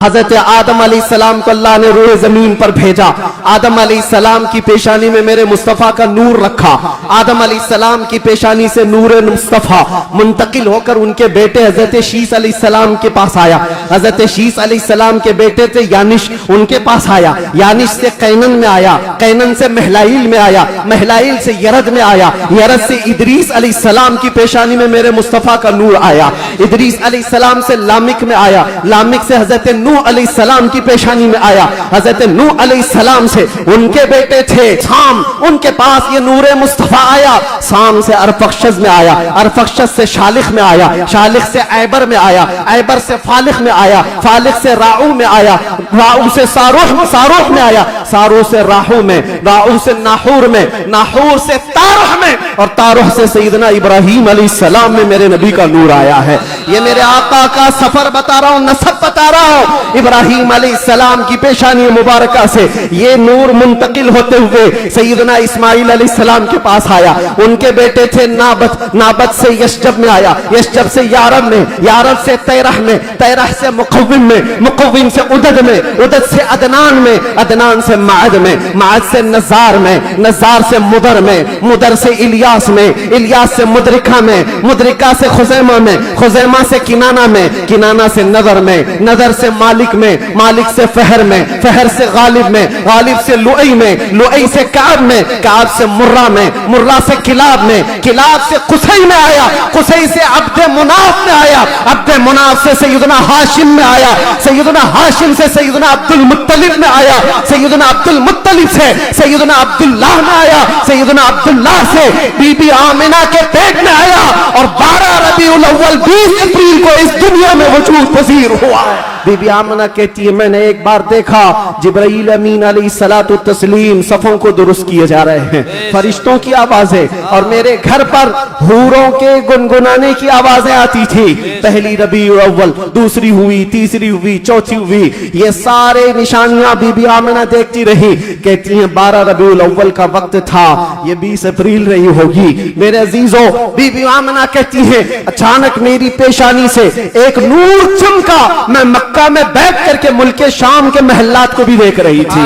हजरत आदम अलैहिस्सलाम को अल्लाह ने रूह जमीन पर भेजा। आदम अलैहिस्सलाम की पेशानी में मेरे मुस्तफ़ा का नूर रखा। आदम अलैहिस्सलाम की पेशानी से नूर मुस्तफ़ा मुंतकिल होकर उनके बेटे हजरत शीस अलैहिस्सलाम के पास आया। हजरत शीस अलैहिस्सलाम के बेटे थे यानिश, उनके पास आया। यानिश से कैनन में आया, कैनन से महलाइल में आया, महलाइल से यरद में आया, यरद से इदरीस अलैहिस्सलाम की पेशानी में मेरे मुस्तफ़ा का नूर आया। इदरीस अलैहिस्सलाम से लामिक में आया, लामिक से हजरत नूह अलैहिस्सलाम की पेशानी में आया। हजरत नूह अलैहिस्सलाम से उनके बेटे थे साम, उनके पास ये नूर मुस्तफा आया। साम से अरफक्षस में आया, अरफक्षस से शालिख में आया, शालिख से ऐबर में आया, ऐबर से फालिख में आया, फालिख से राऊ में आया, राऊ से सारूह, सारूह में आया, सारूह से राहू में, राहू से नाहूर में, नाहूर से तारुह में, और तारुह से सैयदना इब्राहीम अलैहिस्सलाम में मेरे नबी का नूर आया है। ये मेरे आका का सफर बता रहा हूं, नसब बता रहा हूं। इब्राहीम अलैहिस्सलाम की पेशानी मुबारका से ये नूर मुंतकिल होते हुए सैयदना इस्माइल अलैहिस्सलाम के पास आया। उनके बेटे थे नाबत, नाबत से यशजब में आया, यशजब से यारब में, यारब से तैरह में, तैरह से मुकव्विम में, मुकव्विम से उदद में, उदद से अदनान में, अदनान से माद में, माद से नजार में, नजार से मुदर में, मुदर से इलियास में, इलियास से मुदरिका में, मुदरिका से खुजैमा में, खुजैमा से किनाना में, किनाना से नदर में, नदर से मालिक में, मालिक से फहर में, फहर से गालिब में, गालिब से लुई में, लुई से काब में, काब से मुर्रा में, मुर्रा से किलाब में, किलाब से कुसई में आया, कुसई से अब्दे मुनाफ में आया, अब्दे मुनाफ से सैयदना हाशिम में आया, सैयदना हाशिम से सैयदना अब्दुल मुत्तलिब में आया, सैयदना अब्दुल मुत्तलिब से सैयदना अब्दुल्लाह में आया, सैयदना अब्दुल्लाह से बीबी आमिना के पेट में आया, और 12 रबीउल अव्वल 20 अप्रैल को इस दुनिया में वजूद पजीर हुआ। बीबी आमिना कहती है मैंने एक बार देखा जिब्राईल अमीन अलैहिस्सलातु तस्लीम सफों को दुरुस्त किए जा रहे हैं, फरिश्तों की आवाजें, और मेरे घर पर हूरों के गुनगुनाने की आवाजें आती थी। पहली रबीउल अव्वल, दूसरी हुई, तीसरी हुई, चौथी हुई, ये सारे निशानियां बीबी आमिना देखती रही। कहती हैं 12 रबीउल अव्वल का वक्त था, ये 20 अप्रैल रही होगी। मेरे अजीजों, बीबी आमिना कहती है अचानक मेरी पेशानी से एक नूर चमका। मैं मक्का में बैठ करके मुल्क शाम के महल्लात को भी देख रही थी,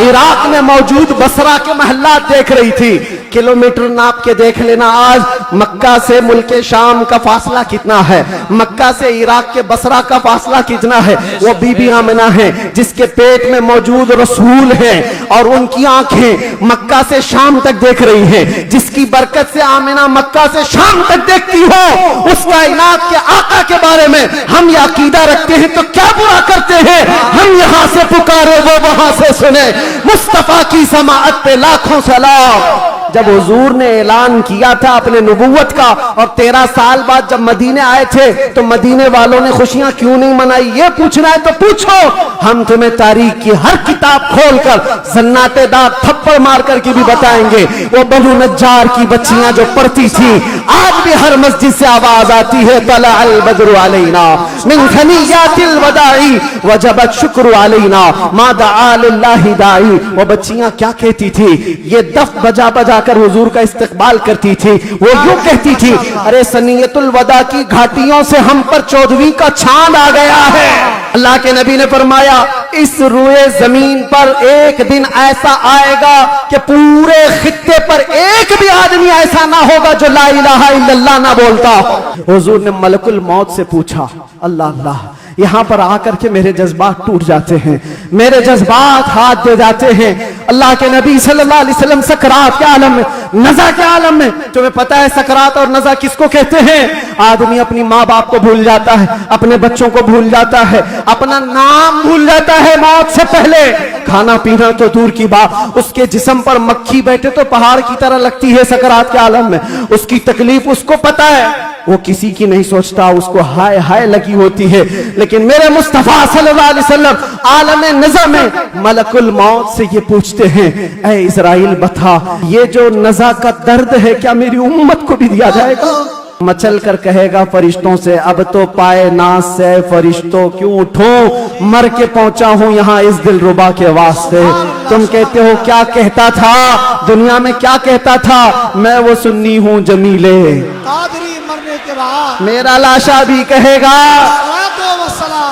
इराक में मौजूद बसरा के महल्लात देख रही थी। किलोमीटर नाप के देख लेना आज मक्का से मुल्क शाम का फासला कितना है, मक्का से इराक के बसरा का फासला कितना है। वो बीबी आमिना है जिसके पेट में मौजूद रसूल है, और उनकी आंखें मक्का से शाम तक देख रही हैं। जिसकी बरकत से आमिना मक्का से शाम तक देखती हो, उस कायनात के आका के बारे में हम यह अकीदा रखते हैं तो क्या बुरा करते हैं। हम यहां से पुकारे वो वहां से सुने, मुस्तफा की समाअत पे लाखों सलाम। जब हुजूर ने ऐलान किया था अपने नबुव्वत का, और 13 साल बाद जब मदीने आए थे तो मदीने वालों ने खुशियां क्यों नहीं मनाई, ये पूछना है तो पूछो। हम तुम्हें तारीख की हर किताब खोलकर सन्नाटेदार थप्पड़ मार करके भी बताएंगे। वो बनु नज्जार की बच्चियां जो पढ़ती थी, आज भी हर मस्जिद से आवाज आती है तला अल बद्रु अलैना मिन खनियातिल वदाई वजबत शुक्र अलैना मा दआ लिल्लाहि दाई। वो बच्चियां क्या कहती थी, ये दफ बजा बजा कर हुजूर का इस्तकबाल करती थी। वो यूं कहती थी अरे सनियतुल वदा की घाटियों से हम पर 14वीं का चांद आ गया है। अल्लाह के नबी ने फरमाया इस रूए जमीन पर एक दिन ऐसा आएगा कि पूरे खित्ते पर एक भी आदमी ऐसा ना होगा जो ला इलाहा इल्लल्लाह ना बोलता हो। हुजूर ने मलकुल मौत से पूछा अल्लाह अल्लाह, यहां पर आकर के मेरे जज्बात टूट जाते हैं, मेरे जज्बात हाथ दे जाते हैं। अल्लाह के नबी सल्लल्लाहु अलैहि वसल्लम सकरात के आलम में, नज़ा के आलम में, तुम्हें पता है सकरात और नज़ा किसको कहते हैं। आदमी अपनी माँ बाप को भूल जाता है, अपने बच्चों को भूल जाता है, अपना नाम भूल जाता है मौत से पहले। खाना पीना तो दूर की बात, उसके जिस्म पर मक्खी बैठे तो पहाड़ की तरह लगती है सकरात के आलम में। उसकी तकलीफ उसको पता है, वो किसी की नहीं सोचता, उसको हाय हाय लगी होती है। लेकिन मेरे मुस्तफा सल्लल्लाहु अलैहि वसल्लम आलम नज़ा में मलकुल मौत से ये पूछते हैं ऐ इज़राइल बता, ये जो नज़ा का दर्द है क्या मेरी उम्मत को भी दिया जाएगा। मचल कर कहेगा फरिश्तों से अब तो पाए नाज से फरिश्तों क्यों उठो, मर के पहुंचा हूं यहाँ इस दिलरुबा के वास्ते। तुम कहते हो क्या कहता था दुनिया में, क्या कहता था, मैं वो सुन्नी हूं जमीले, कादरी मरने के बाद मेरा लाशा भी कहेगा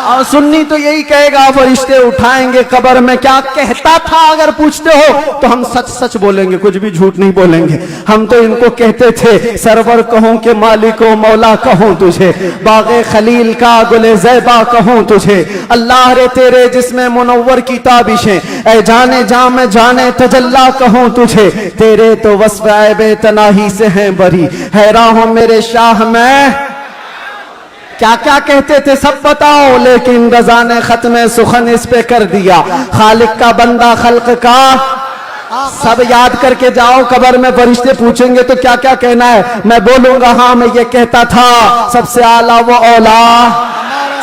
और सुन्नी तो यही कहेगा फरिश्ते उठाएंगे कब्र में। क्या कहता था अगर पूछते हो तो हम सच सच बोलेंगे, कुछ भी झूठ नहीं बोलेंगे। हम तो इनको कहते थे सरवर कहूं के मालिको मौला कहूं तुझे, बागे खलील का गुले ज़ैबा कहूं तुझे, अल्लाह रे तेरे जिसमें मुनव्वर की ताबिशें, ऐ जाने जा में जाने तजल्ला कहूं तुझे, तेरे तो वस्फ़ ऐबे तनाही से हैं बरी, हैरान हो मेरे शाह में। क्या क्या कहते थे सब बताओ, लेकिन रज़ा ने खत्म सुखन इस पे कर दिया, खालिक का बंदा खल्क का। सब याद करके जाओ, कब्र में फरिश्ते पूछेंगे तो क्या क्या कहना है। मैं बोलूंगा हाँ मैं ये कहता था, सबसे आला वो औला,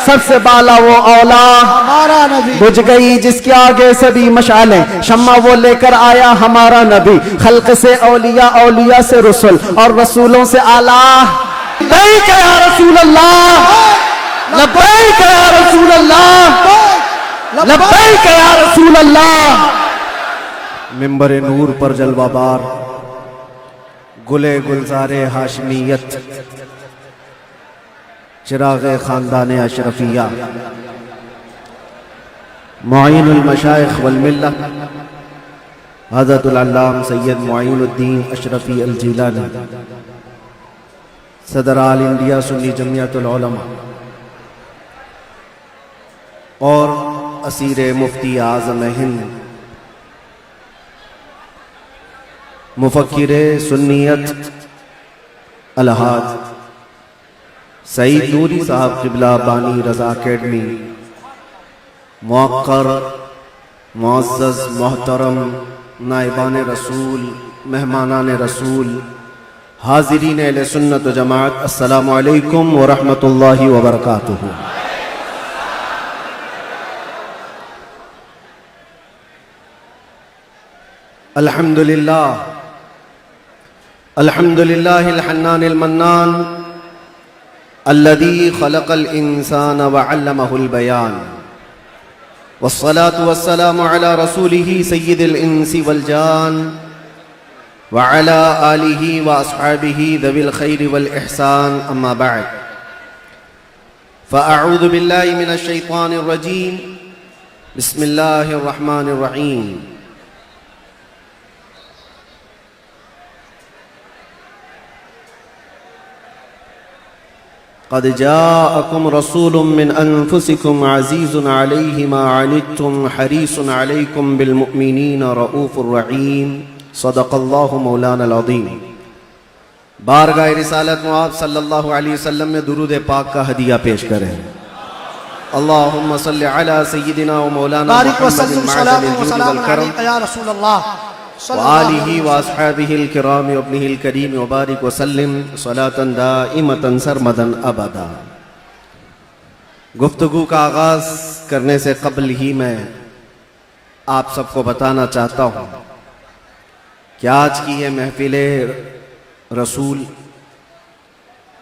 सबसे बाला वो औला, हमारा नबी। बुझ गई जिसके आगे सभी मशालें, शम्मा वो लेकर आया हमारा नबी, खल्क से औलिया, औलिया से रसूल, और रसूलों से आला। लब्बैक या रसूल अल्लाह, लब्बैक या रसूल अल्लाह, लब्बैक या रसूल अल्लाह। मिंबर नूर पर जलवाबार, गुले गुलजारे हाशमियत, चिरागे खानदान अशरफिया, मुईनुल मशाइख वल मिल्ला, हज़रतुल अल्लाम सैयद मुईनुद्दीन अशरफी अल जिलानी, सदर आल इंडिया सुन्नी जमियतुल उलमा और असीर मुफ्ती आज़म हिंद, मुफक्किर सुन्नियत अलहाज सईद नूरी साहब क़िबला बानी रज़ा अकेडमी, मुअक्कर मुअज़्ज़ज़ मोहतरम नाइबान रसूल, मेहमानान रसूल, हाज़िरीन अहले सुन्नत व जमाअत, अस्सलामु अलैकुम व रहमतुल्लाहि व बरकातुहू। अल्हम्दुलिल्लाह, अल्हम्दुलिल्लाहिल हन्नानिल मन्नान, अल्लज़ी खलक़ल इंसान व अल्लमहुल बयान, वस्सलातु वस्सलामु अला रसूलिही सय्यिदिल इंसी वल जान, व अला आलिही व अस्हाबिही दविल खैरि वल इहसान, अम्मा बअद, फ़अऊज़ु बिल्लाहि मिनश शैतानिर रजीम, बिस्मिल्लाहिर रहमानिर रहीम। क़द जाअकुम रसूलुम मिन अनफुसिकुम अज़ीज़ुन अलैहि मा अनित्तुम हरीसुन अलैकुम बिल मुअमिनीना रऊफ़ुर रहीम, सदक़ल्लाहु मौलाना अज़ीम। बारगाह रिसालत में आप सल्लल्लाहु अलैहि वसल्लम में दुरूद पाक का हदिया पेश करें। अल्लाहुम्मा सल्लि अला सय्यिदिना व मौलाना मुहम्मदिन मअल जूद वल करम या रसूल अल्लाह व आलिहि व अस्हाबिहिल किराम व इब्निहिल करीम व बारिक व सल्लिम सलातन दाइमतन सरमदन अबदा। गुफ्तगू का आगाज़ करने से कबल ही मैं आप सबको बताना चाहता हूँ कि आज की ये महफिल रसूल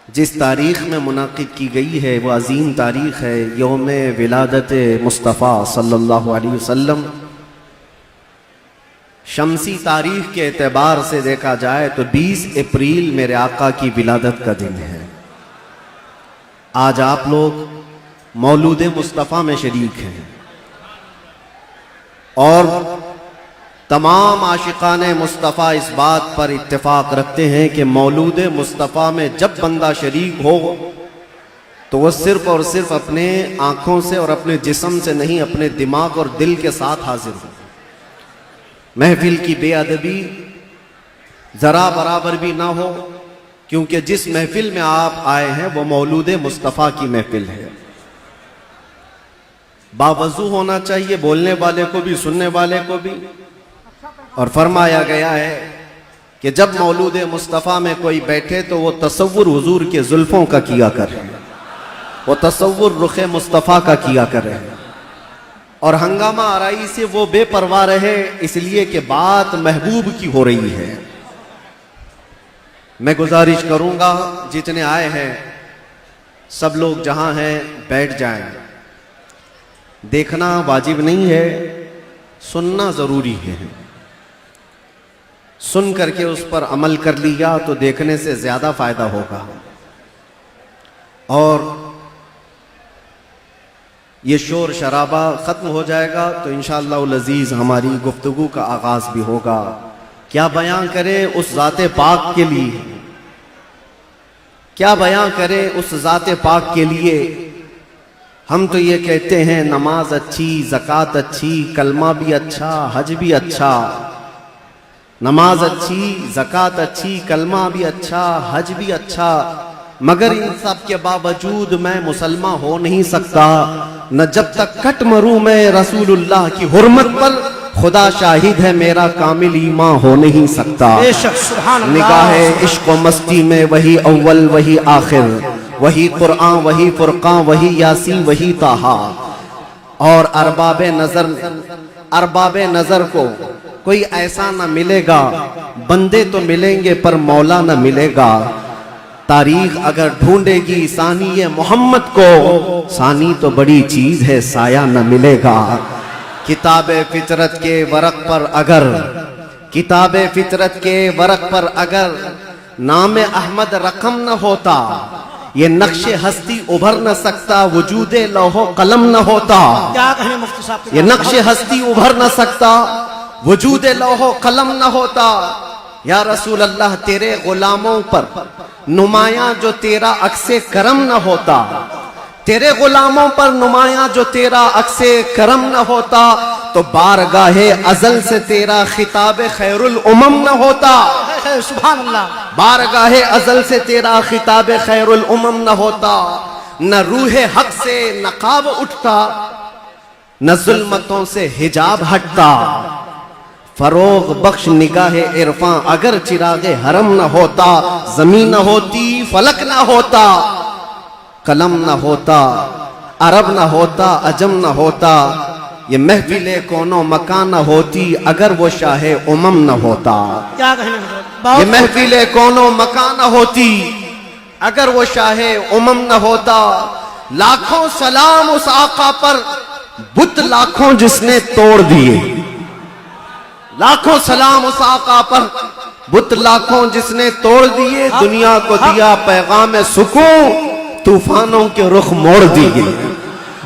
जिस तारीख़ में मुनाकिद की गई है वो अजीम तारीख़ है, यौम विलादत मुस्तफ़ा सल्लल्लाहु अलैहि वसल्लम। शमसी तारीख़ के एतबार से देखा जाए तो 20 अप्रैल मेरे आका की विलादत का दिन है। आज आप लोग मौलूद मुस्तफ़ा में शरीक हैं और तमाम आशिकाने मुस्तफ़ा इस बात पर इत्तेफाक रखते हैं कि मौलूद मुस्तफ़ा में जब बंदा शरीक हो तो वह सिर्फ और सिर्फ अपने आँखों से और अपने जिस्म से नहीं, अपने दिमाग और दिल के साथ हाजिर हो। महफिल की बेअदबी ज़रा बराबर भी ना हो, क्योंकि जिस महफिल में आप आए हैं वो मौलूद मुस्तफ़ा की महफिल है। बावजू होना चाहिए, बोलने वाले को भी सुनने वाले को भी। और फरमाया गया है कि जब मौलूद मुस्तफ़ा में कोई बैठे तो वो तसव्वुर हुजूर के जुल्फ़ों का किया करे, वो तसव्वुर रुख मुस्तफ़ा का किया करे और हंगामा आराई से वो बेपरवाह रहे, इसलिए कि बात महबूब की हो रही है। मैं गुजारिश करूंगा जितने आए हैं सब लोग जहां हैं बैठ जाएं। देखना वाजिब नहीं है, सुनना जरूरी है। सुन करके उस पर अमल कर लिया तो देखने से ज्यादा फायदा होगा। और ये शोर शराबा ख़त्म हो जाएगा तो इंशाअल्लाह अज़ीज़ हमारी गुफ्तगू का आगाज़ भी होगा। क्या बयां करें उस ज़ाते पाक के लिए, क्या बयां करें उस ज़ाते पाक के लिए। हम तो ये कहते हैं नमाज अच्छी, ज़कात अच्छी, कलमा भी अच्छा, हज भी अच्छा। नमाज अच्छी, ज़कात अच्छी, कलमा भी अच्छा, हज भी अच्छा, मगर इन सब के बावजूद मैं मुसलमान हो नहीं सकता। न जब तक कट मरूं मैं रसूलुल्लाह की हुर्मत पर, खुदा शाहिद है मेरा कामिल ईमान हो नहीं सकता। बेशक सुभान अल्लाह। निगाहे इश्क व मस्ती में वही अव्वल वही आखिर, वही कुरान वही फुरकान वही यासीन वही ताहा। और अरबाबे नजर को कोई ऐसा न मिलेगा, बंदे तो मिलेंगे पर मौला न मिलेगा। तारीख अगर ढूंढेगी सानी मोहम्मद को, सानी तो बड़ी चीज है साया न मिलेगा। किताबे फितरत के वरक पर अगर, किताबे फितरत के वरक पर अगर नाम अहमद रकम न होता, ये नक्शे हस्ती उभर न सकता, वजूदे लौहो कलम न होता। क्या कहें मुफ्ती साहब, ये नक्शे हस्ती उभर न सकता, वजूदे लौहो कलम न होता। या रसूल अल्लाह तेरे गुलामों पर नुमाया जो तेरा अक्से करम न होता, तेरे गुलामों पर नुमाया जो तेरा अक्से करम न होता, तो बारगाहे अजल से तेरा खिताब खैरुल उमम न होता। सुभान अल्लाह। बारगाहे अजल से तेरा खिताब खैरुल उमम न होता। न रूहे हक से नकाब उठता, न जुल्मतों से हिजाब हटता। फरोग बख्श निगाहे इरफां अगर चिरागे हरम न होता, जमीन न होती फलक न होता, कलम न होता, अरब न होता, अजम न होता। ये महफिले कोनो मकान न होती अगर वो शाहे उमम न होता। क्या कहने ये महफिले कोनो मकान न होती अगर वो शाहे उमम न होता। लाखों सलाम उस आका पर, बुत लाखों जिसने तोड़ दिए। लाखों सलाम उस आका पर, बुत लाखों जिसने तोड़ दिए। दुनिया को दिया पैगाम सुकून, तूफानों के रुख मोड़ दिए।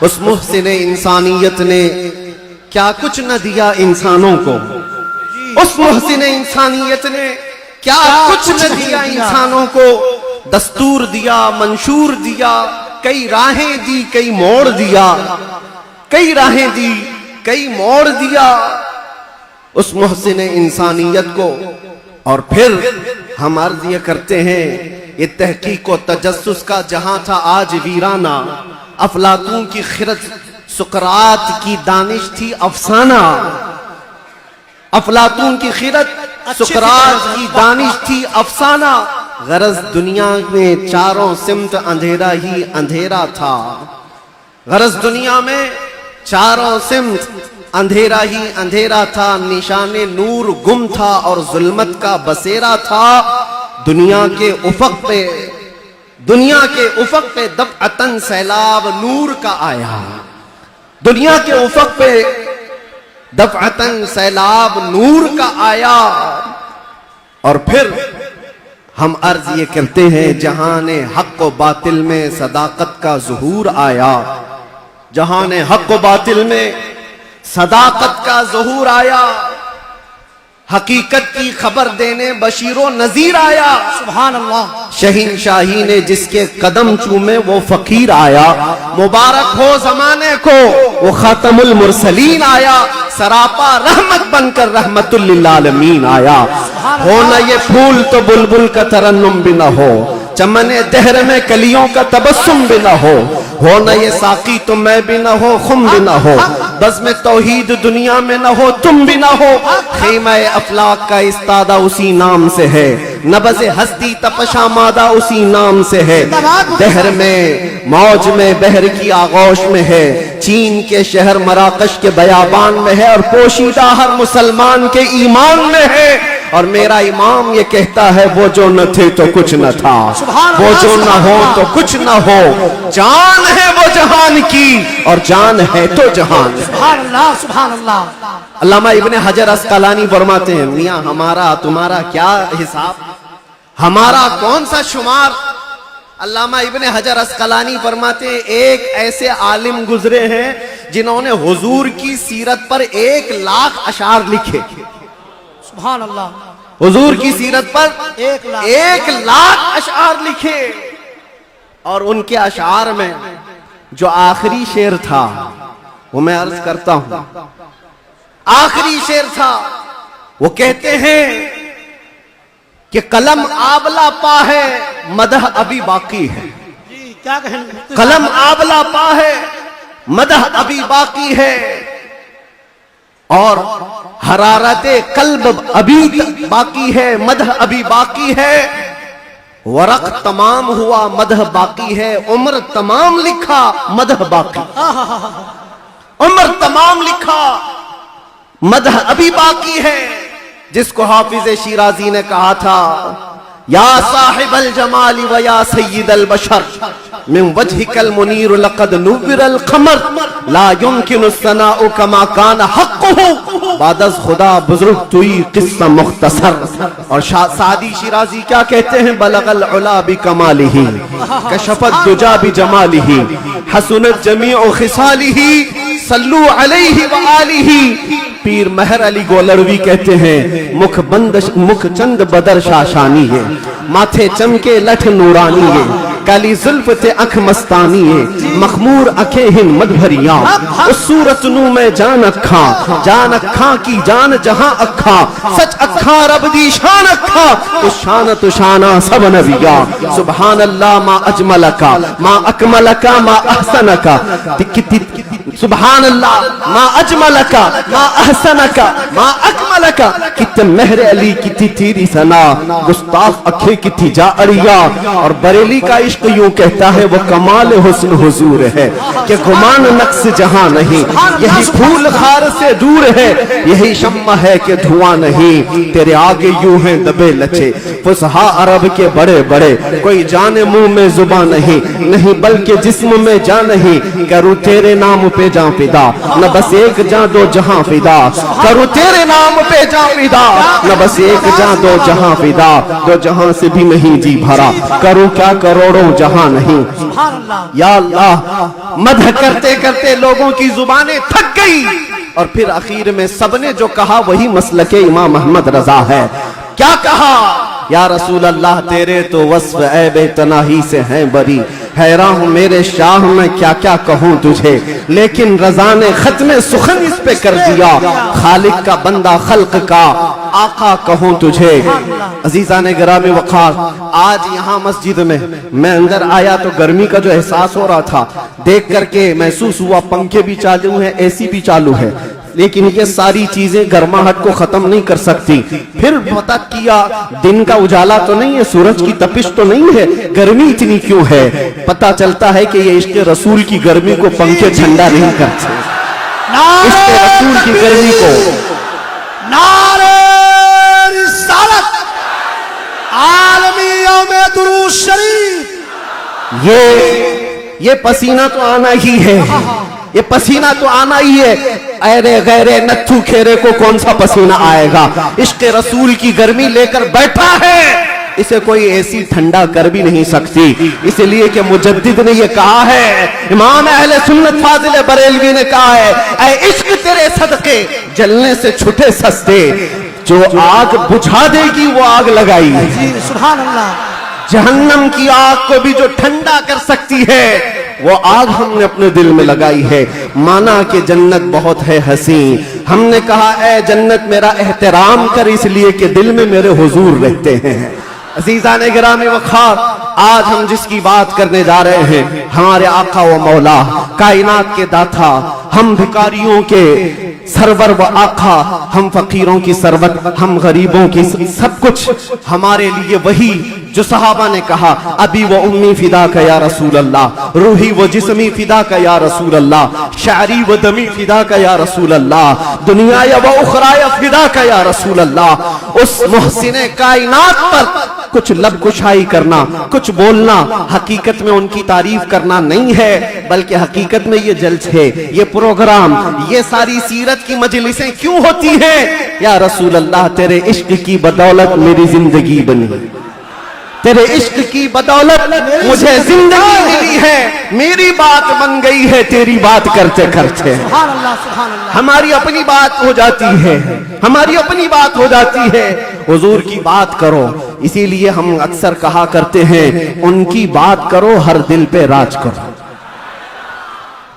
उस मुहसिन इंसानियत ने क्या कुछ न दिया इंसानों को, उस मुहसिन इंसानियत ने क्या कुछ न दिया इंसानों को। दस्तूर दिया, मंशूर दिया, कई राहें दी, कई मोड़ दिया, कई राहें दी, कई मोड़ दिया उस मुहसिन इंसानियत को। और फिर हम अर्ज ये करते हैं, ये तहकीक व तजस्सुस का जहां था आज वीराना। अफलातून की खिरत, सुकरात की दानिश थी अफसाना। अफलातून की खिरत, सुकरात की दानिश थी अफसाना। गरज दुनिया में चारों सिमत अंधेरा ही अंधेरा था। गरज दुनिया में चारों सिमत अंधेरा ही अंधेरा था। निशाने नूर गुम था और जुल्मत का बसेरा था। दुनिया के उफक पे, दुनिया के उफक पे दफ़अतन सैलाब नूर का आया। दुनिया के उफक पे दफ़अतन सैलाब नूर का आया। और फिर हम अर्ज ये करते हैं, जहाने हक व बातिल में सदाकत का ज़ुहूर आया। जहाने हक व बातिल में सदाकत का ज़ुहूर आया। हकीकत की खबर देने बशीरो नजीर आया। सुभान अल्लाह। शहीनशाही ने जिसके कदम चूमे वो फकीर आया। मुबारक हो जमाने को वो खातमुल मुरसलीन आया। सरापा रहमत बनकर रहमतुल लिल आलमीन आया। हो न ये फूल तो बुलबुल का तरन्नुम भी न हो, चमने दहर में कलियों का तबस्सुम भी न हो न ये साकी तो मैं भी न हो, खुम भी न हो, बस में तौहीद दुनिया में न हो, तुम भी न हो। खीमा अफलाक का इस्तादा उसी नाम से है, नबज़ हस्ती तपशा मादा उसी नाम से है। दहर में मौज में बहर की आगोश में है, चीन के शहर मराकश के बयाबान में है, और पोशीदा हर मुसलमान के ईमान में है। और मेरा इमाम ये कहता है, वो जो न थे तो कुछ न था, वो जो न हो तो कुछ न हो। जान है वो जहान की और जान है तो जहान। सुभान अल्लाह, सुभान अल्लाह। अल्लामा इब्ने हजर अस्कलानी फरमाते हैं, मियाँ हमारा तुम्हारा क्या हिसाब, हमारा कौन सा शुमार, अल्लामा इब्ने हजर अस्कलानी फरमाते हैं, एक ऐसे आलिम गुजरे हैं जिन्होंने हुजूर की सीरत पर 1,00,000 अशार लिखे। सुभान अल्लाह। हुजूर की सीरत पर 1,00,000 1,00,000 अशार लिखे। और उनके अशार में जो आखिरी शेर था वो मैं अर्ज करता हूं, आखिरी शेर था, वो कहते हैं कि कलम आबला पा है, मदह अभी बाकी है। जी क्या कहें। कलम आबला पा है, मदह अभी बाकी है, और हरारते कल्ब अभी बाकी है, मदह अभी बाकी है। वरक तमाम हुआ, मदह बाकी है। उम्र तमाम लिखा, मदह बाकी। उम्र तमाम लिखा, मदह अभी बाकी है। जिसको हाफिज शिराजी ने कहा था, या साहिबल जमाली व या सय्यिदल बशर मिन वजहिकल मुनीर लक़द नुव्विरल क़मर ला युमकिनु सनाउ कमा कान हक़्क़ुहु बादज़ खुदा बुज़ुर्ग तुई क़िस्सा मुख़्तसर। और सादी शिराजी क्या कहते हैं, बलगल उला बि कमालिही कशफत दुजा बि जमालिही हसनत जमीउ खिसालिही सल्लू अलैहि व आलिही। पीर महर अली गोलरवी कहते हैं, मुख चंद बदर शाशानी है, माथे चमके लठ नूरानी है, काली जुल्फ ते अख मस्तानी है, मखमूर अखे हिन मद भरिया, उस सूरत नू में जान अखा की जान जहां अखा, सच अखा रब दी शान अखा, तो शाना सब नबिया। सुभान अल्लाह मा अजमलका मा अकमलका मा अहसनका, सुभान अल्लाह मा अजमलका मा अहसनका मा अकमलका। कितने मेहर अली कितनी तेरी सना, गुस्ताख अखे कितनी जा अरिया। और बरेली का इश्क यूं कहता है, वो कमाल हुस्न हुजूर है कि गुमान नक्स जहां नहीं, यही फूल खार से दूर है, यही शम्मा है कि धुआं नहीं। तेरे आगे यूं हैं दबे लचे फुसहा अरब के बड़े बड़े, कोई जाने मुंह में जुबां नहीं, नहीं बल्कि जिस्म में जा नहीं। करूं तेरे नाम पे जा फिदा, न बस एक जा दो जहां फिदा, करूं तेरे नाम पे जा फिदा, न बस एक जा दो जहां फिदा, दो जहां से भी नहीं जी भरा, करूं क्या करोड़ों जहां नहीं। या अल्लाह, मदह करते करते लोगों की जुबानें थक गई, और फिर आखिर में सबने जो कहा वही मसलके इमाम अहमद रजा है। क्या कहा, या रसूल अल्लाह तेरे तो वस्फ ऐबे तनाही से हैं बरी, हैरान हूं मेरे शाह मैं क्या क्या कहूं तुझे, लेकिन रजा ने खत्म सुखन इस पे कर दिया, खालिक का बंदा खल्क का आका कहूं तुझे। अजीजा ने गिरामी वक़ार, आज यहाँ मस्जिद में मैं अंदर आया तो गर्मी का जो एहसास हो रहा था देख करके महसूस हुआ, पंखे भी चालू है, एसी भी चालू है, लेकिन ये सारी चीजें गर्माहट को खत्म नहीं कर सकती। फिर पता किया दिन का उजाला तो नहीं है, सूरज की तपिश तो नहीं है, गर्मी इतनी क्यों है। पता चलता है कि ये इश्क़ रसूल की गर्मी को पंखे ठंडा नहीं करते, इश्क़ रसूल की गर्मी को। नारे रिसालत, आलमी यौम दुरूद शरीफ। ये पसीना तो आना ही है, ये पसीना तो आना ही है। अरे गैरे नत्थू खेरे को कौन सा पसीना आएगा, इश्क़ रसूल की गर्मी लेकर बैठा है, इसे कोई ऐसी ठंडा कर भी नहीं सकती। इसलिए कि मुजद्दिद ने ये कहा है, इमाम अहले सुन्नत फाजिल बरेलवी ने कहा है, ऐ इश्क़ तेरे सदके जलने से छुटे सस्ते, जो आग बुझा देगी वो आग लगाई। सुभान अल्लाह। जहन्नम की आग को भी जो ठंडा कर सकती है वो आग हमने अपने दिल में लगाई है। माना कि जन्नत बहुत है हसी, हमने कहा ऐ जन्नत मेरा एहतराम कर, इसलिए कि दिल में मेरे हुजूर रहते हैं। अजीज़ान गिरामी वक़ार, आज हम जिसकी बात करने जा रहे हैं, हमारे आका व मौला कायनात के दाता, हम भिखारियों के सरवर व आका, हम फकीरों की सरवत, हम गरीबों की सब कुछ, हमारे लिए वही जो सहाबा ने कहा, अभी वो उम्मी फिदा का या रसूल अल्लाह, रूही व जिस्मी फिदा का या रसूल अल्लाह, शारी व दमी फिदा का या रसूल अल्लाह, दुनिया व उखराया फिदा का या रसूल अल्लाह। उस मुहसिने कायनात पर कुछ लब कुशाई करना, कुछ बोलना, हकीकत में उनकी तारीफ करना नहीं है, बल्कि हकीकत में ये जलसे, ये प्रोग्राम, ये सारी सीरत की मजलिसें क्यों होती हैं? या रसूल अल्लाह तेरे इश्क की बदौलत मेरी जिंदगी बनी, तेरे इश्क की बदौलत मुझे जिंदगी मिली है, मेरी बात बन गई है तेरी बात करते करते। सुभान अल्लाह, सुभान अल्लाह। हमारी अपनी बात हो जाती है, हमारी अपनी बात हो जाती है, हुजूर की बात करो। इसीलिए हम अक्सर कहा करते हैं, उनकी बात करो हर दिल पे राज करो,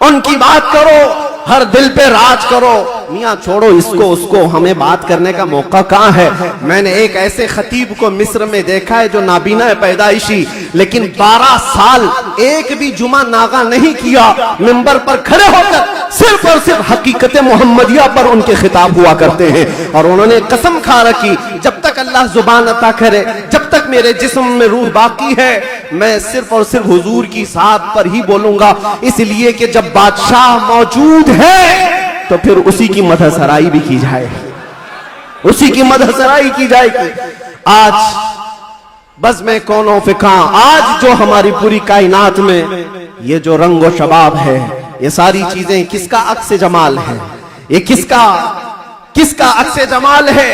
उनकी बात करो हर दिल पे राज करो। मियाँ छोड़ो इसको उसको, हमें बात करने का मौका कहाँ है। मैंने एक ऐसे खतीब को मिस्र में देखा है जो नाबीना है पैदाइशी, लेकिन 12 साल एक भी जुमा नागा नहीं किया, मिंबर पर खड़े होकर सिर्फ और सिर्फ हकीकत मोहम्मदिया पर उनके खिताब हुआ करते हैं। और उन्होंने कसम खा रखी, जब तक अल्लाह जुबान अता करे, जब तक मेरे जिस्म में रूह बाकी है, मैं सिर्फ और सिर्फ हुजूर की साथ पर ही बोलूंगा। इसलिए कि जब बादशाह मौजूद है तो फिर उसी की मदह सराई भी की जाए, उसी की मदह सराई की जाएगी। आज बस मैं कौनो फिका, आज जो हमारी पूरी कायनात में ये जो रंग व शबाब है, ये सारी चीजें किसका अक्स जमाल है, ये किसका अक्स जमाल है।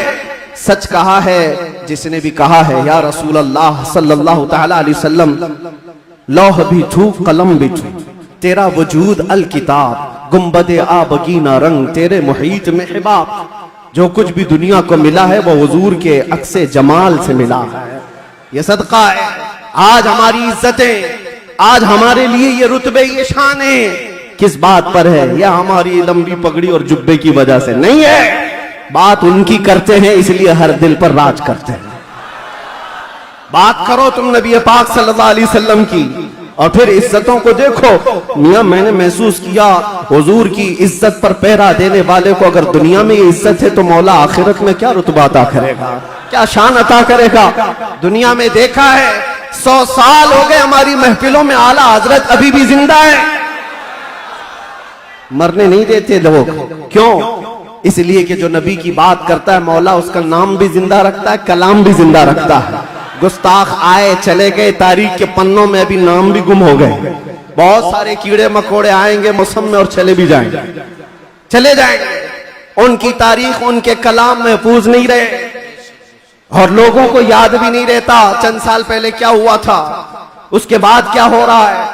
सच कहा है जिसने भी कहा है, या रसूल अल्लाह सल्लल्लाहु तआला अलैहि वसल्लम, लौह भी छू कलम भी छू, तेरा वजूद अल किताब, गुम्बदे आबगीना रंग, तेरे मुहीत में हिबाब। जो कुछ भी दुनिया को मिला है वो हुजूर के अक्से जमाल से मिला है। ये सदका है। आज हमारी इज्जतें, आज हमारे लिए ये रुतबे, ये शाने किस बात पर है? या हमारी लंबी पगड़ी और जुब्बे की वजह से नहीं है। बात उनकी करते हैं, इसलिए हर दिल पर राज करते हैं। बात करो तुम नबी पाक सल्लल्लाहु अलैहि वसल्लम की, और फिर इज्जतों को देखो। मियां मैंने महसूस किया, हुजूर की इज्जत पर पहरा देने वाले को अगर दुनिया में ये इज्जत है तो मौला आखिरत में क्या रुतबा अता करेगा, क्या शान अता करेगा। दुनिया में देखा है 100 साल हो गए हमारी महफिलों में आला हजरत अभी भी जिंदा है, मरने नहीं देते लोग। क्यों? इसलिए कि जो नबी की बात करता है मौला उसका नाम भी जिंदा रखता है, कलाम भी जिंदा रखता है। गुस्ताख आए चले गए, तारीख के पन्नों में अभी नाम भी गुम हो गए। बहुत सारे कीड़े मकोड़े आएंगे मौसम में और चले भी जाएंगे, चले जाएंगे। उनकी तारीख, उनके कलाम महफूज नहीं रहे और लोगों को याद भी नहीं रहता चंद साल पहले क्या हुआ था, उसके बाद क्या हो रहा है,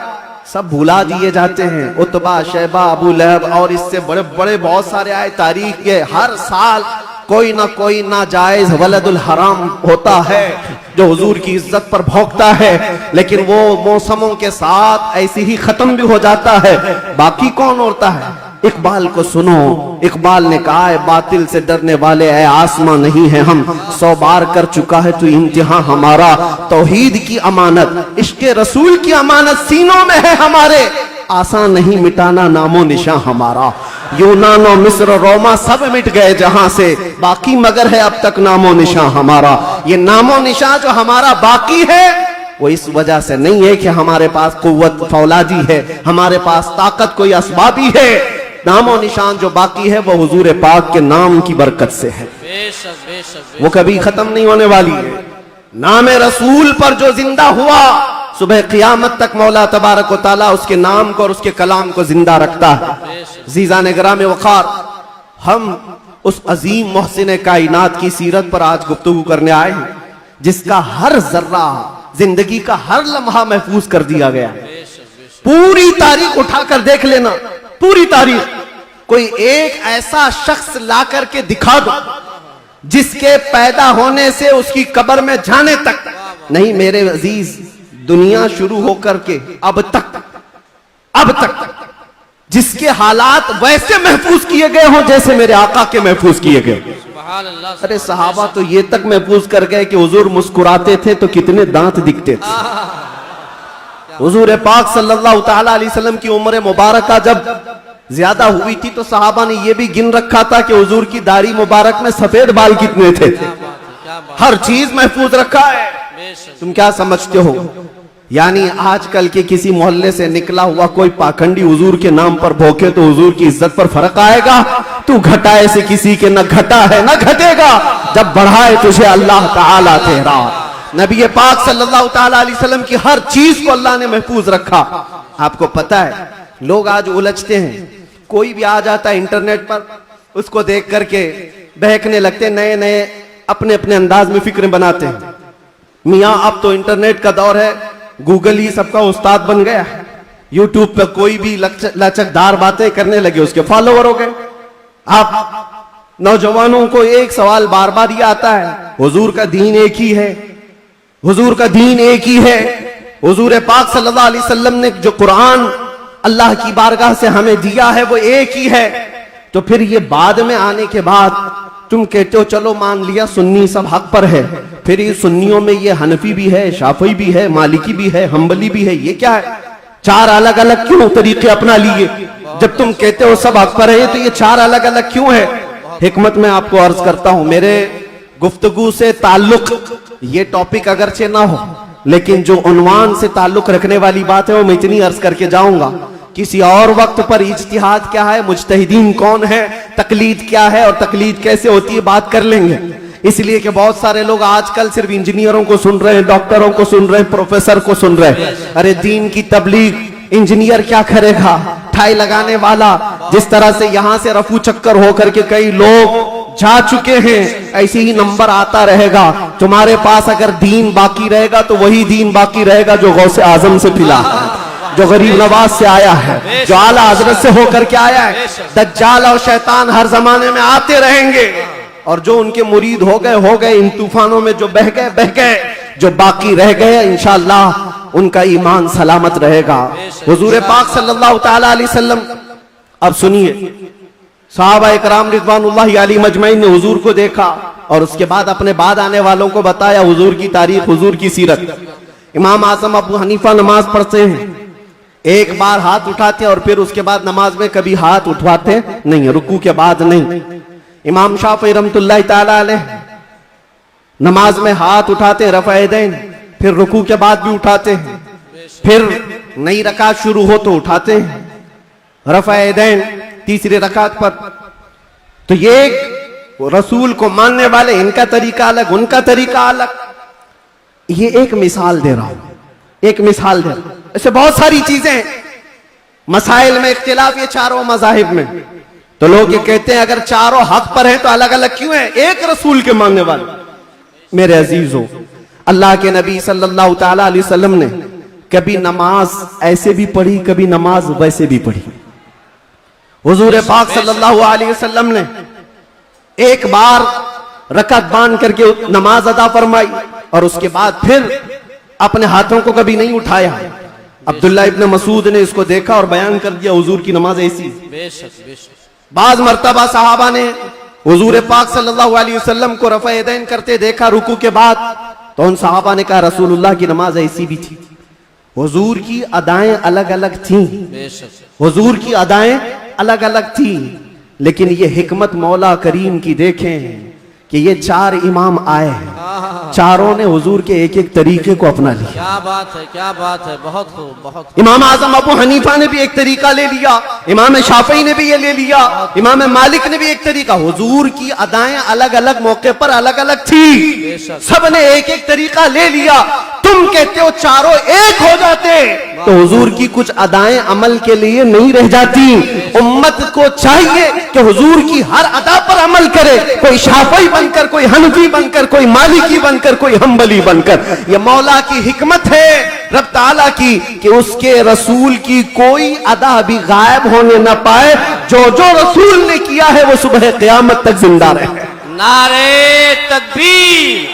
सब भुला दिए जाते हैं। उतबा, शैबा, अबू लहब और इससे बड़े बड़े बहुत सारे आए तारीख के। हर साल कोई ना कोई नाजायज वलदुल हराम होता है जो हुजूर की इज्जत पर भौंकता है, लेकिन वो मौसमों के साथ ऐसे ही खत्म भी हो जाता है। बाकी कौन होता है? इकबाल को सुनो, इकबाल ने कहा है, बातिल से डरने वाले ऐ आसमां नहीं है हम, 100 बार कर चुका है तू इम्तिहां हमारा। तौहीद की अमानत, इश्क़े रसूल की अमानत सीनों में है हमारे, आसान नहीं मिटाना नामो निशां हमारा। यूनान और मिस्र रोमा सब मिट गए जहां से, बाकी मगर है अब तक नामो निशां हमारा। ये नामो निशां जो हमारा बाकी है वो इस वजह से नहीं है कि हमारे पास कुव्वत फौलादी है, हमारे पास ताकत कोई असबाबी है। नामो निशान जो बाकी है वो हुजूर पाक के नाम की बरकत से है, वो कभी खत्म नहीं होने वाली है। नाम रसूल पर जो जिंदा हुआ, सुबह क़ियामत तक मौला तबारक व तआला उसके नाम को और उसके कलाम को जिंदा रखता है। ज़ीज़ान गिराम वक़ार, हम उस अजीम मोहसिन कायनात की सीरत पर आज गुफ्तगू करने आए हैं, जिसका हर जर्रा, जिंदगी का हर लम्हा महफूज कर दिया गया है। पूरी तारीख उठाकर देख लेना, पूरी तारीख। कोई एक ऐसा शख्स ला करके दिखा दो जिसके पैदा होने से उसकी कब्र में जाने तक, नहीं मेरे अजीज, दुनिया शुरू होकर के अब तक जिसके हालात वैसे महफूज किए गए हों जैसे मेरे आका के महफूज किए गए। अरे सहाबा तो ये तक महफूज कर गए कि हुजूर मुस्कुराते थे तो कितने दांत दिखते थे। हुजूर पाक सल्लल्लाहु तआला अलैहि वसल्लम की उम्र मुबारका जब ज्यादा हुई थी तो सहाबा ने यह भी गिन रखा था कि हुजूर की दाढ़ी मुबारक में सफेद बाल कितने थे। हर चीज महफूज रखा है। तुम क्या समझते हो, यानी आजकल के किसी मोहल्ले से निकला हुआ कोई पाखंडी हुजूर के नाम पर भोंके तो हुजूर की इज्जत पर फर्क आएगा? तू घटाए से किसी के न घटा है न घटेगा, जब बढ़ाए तुझे अल्लाह ताला तेरा। नबी पाक सल्लल्लाहु ताला अलैहि वसल्लम की हर चीज को अल्लाह ने महफूज रखा। आपको पता है लोग आज उलझते हैं, कोई भी आ जाता है इंटरनेट पर, उसको देख करके बहकने लगते, नए नए अपने अपने अंदाज में फिक्रें बनाते हैं। मियाँ अब तो इंटरनेट का दौर है, गूगल ही सबका उस्ताद बन गया है। यूट्यूब पे कोई भी लचकदार बातें करने लगे, उसके फॉलोवर हो गए। आप नौजवानों को एक सवाल बार बार ये आता है, हुजूर का दीन एक ही है, हुजूर का दीन एक ही है। हुजूर पाक सल्लल्लाहु अलैहि वसल्लम ने जो कुरान अल्लाह की बारगाह से हमें दिया है वो एक ही है। तो फिर ये बाद में आने के बाद तुम कहते हो चलो मान लिया सुन्नी सब हक पर है, फिर ये सुन्नियों में ये हनफी भी है, शाफी भी है, मालिकी भी है, हम्बली भी है, ये क्या है? चार अलग अलग क्यों तरीके अपना लिए? जब तुम कहते हो सब हक पर है तो ये चार अलग अलग क्यों है? हिकमत में आपको अर्ज करता हूं, मेरे गुफ्तगू से ताल्लुक ये टॉपिक अगरचे ना हो, लेकिन जो उन्वान से ताल्लुक रखने वाली बात है वो मैं इतनी अर्ज करके जाऊंगा। किसी और वक्त पर इज्तिहाद क्या है, मुज्तहिदीन कौन है, तकलीद क्या है और तकलीद कैसे होती है बात कर लेंगे। इसलिए कि बहुत सारे लोग आजकल सिर्फ इंजीनियरों को सुन रहे हैं, डॉक्टरों को सुन रहे हैं, प्रोफेसर को सुन रहे हैं। अरे दीन की तबलीग इंजीनियर क्या करेगा? ठाई लगाने वाला, जिस तरह से यहां से रफू चक्कर होकर के कई लोग जा चुके हैं, ऐसे ही नंबर आता रहेगा। तुम्हारे पास अगर दीन बाकी रहेगा तो वही दीन बाकी रहेगा जो गौसे आजम से मिला है, जो गरीब नवाज से आया है, जो आला हजरत से होकर के आया है। दज्जाल और शैतान हर जमाने में आते रहेंगे और जो उनके मुरीद हो गए, इन तूफानों में जो बह गए, जो बाकी रह गए इंशाअल्लाह उनका ईमान सलामत रहेगा। हुजूर पाक सल्लल्लाहु ताला अलैहि वसल्लम, अब सुनिए, सहाबा इकराम रिज़वानुल्लाहि अलैहिम अजमईन ने हुजूर को देखा और उसके बाद अपने बाद आने वालों को बताया हुजूर की तारीख, हुजूर की सीरत। इमाम आजम अबू हनीफा नमाज पढ़ते हैं, एक बार हाथ उठाते और फिर उसके बाद नमाज में कभी हाथ उठवाते नहीं, रुकू के बाद नहीं। इमाम शाफी रहमतुल्लाहि ताला अलैह नमाज में हाथ उठाते हैं रफ़ा यदैन, फिर रुकू के बाद भी उठाते हैं, फिर नई रकात शुरू हो तो उठाते हैं रफ़ा यदैन तीसरी रकात पर। तो ये रसूल को मानने वाले, इनका तरीका अलग, उनका तरीका अलग। ये एक मिसाल दे रहा हूं, एक मिसाल दे रहा हूं। ऐसे बहुत सारी चीजें, मसाइल में इख्तिलाफ ये चारों मज़ाहिब में। तो लोग ये कहते हैं अगर चारों हक पर हैं तो अलग अलग क्यों है? एक रसूल के मानने वाले। मेरे अजीजों, अल्लाह के नबी सल्लल्लाहु ताला अलैहि वसल्लम ने कभी नमाज ऐसे भी पढ़ी, कभी नमाज वैसे भी पढ़ी। हुजूर पाक सल्लल्लाहु अलैहि वसल्लम ने एक बार रकअत बांध करके नमाज अदा फरमाई और उसके बाद फिर अपने हाथों को कभी नहीं उठाया। अब्दुल्ला इब्न मसूद ने इसको देखा और बयान कर दिया हुजूर की नमाज ऐसी। बाज मर्तबा सहाबा ने हुजूर पाक सल्लल्लाहु अलैहि वसल्लम को रफ़ा यदैन करते देखा रुकू के बाद, तो उन सहाबा ने कहा रसूलुल्लाह की नमाज ऐसी भी थी। हुजूर की अदाएं अलग अलग थी, हुजूर की अदाएं अलग अलग थी, लेकिन ये हिकमत मौला करीम की देखें कि ये चार इमाम आए हैं, चारों ने हुजूर के एक एक तरीके को अपना लिया। क्या बात है, क्या बात है, बहुत खूब, बहुत खूब। इमाम आजम अबू हनीफा ने भी एक तरीका ले लिया, इमाम शाफी ने भी ये ले लिया, इमाम मालिक ने भी एक तरीका। हुजूर की अदाएं अलग अलग मौके पर अलग अलग थी, सब ने एक एक तरीका ले लिया। तुम कहते हो चारों एक हो जाते तो हुजूर की कुछ अदाएं अमल के लिए नहीं रह जाती। उम्मत को चाहिए कि हुजूर की हर अदा पर अमल करे, कोई शाफी बनकर, कोई हनफी बनकर, कोई मालिकी बनकर, कोई हम्बली बनकर। ये मौला की हिकमत है रब ताला की कि उसके रसूल की कोई अदा भी गायब होने न पाए। जो जो रसूल ने किया है वो सुबह क़यामत तक जिंदा रहे। नारे तकबीर,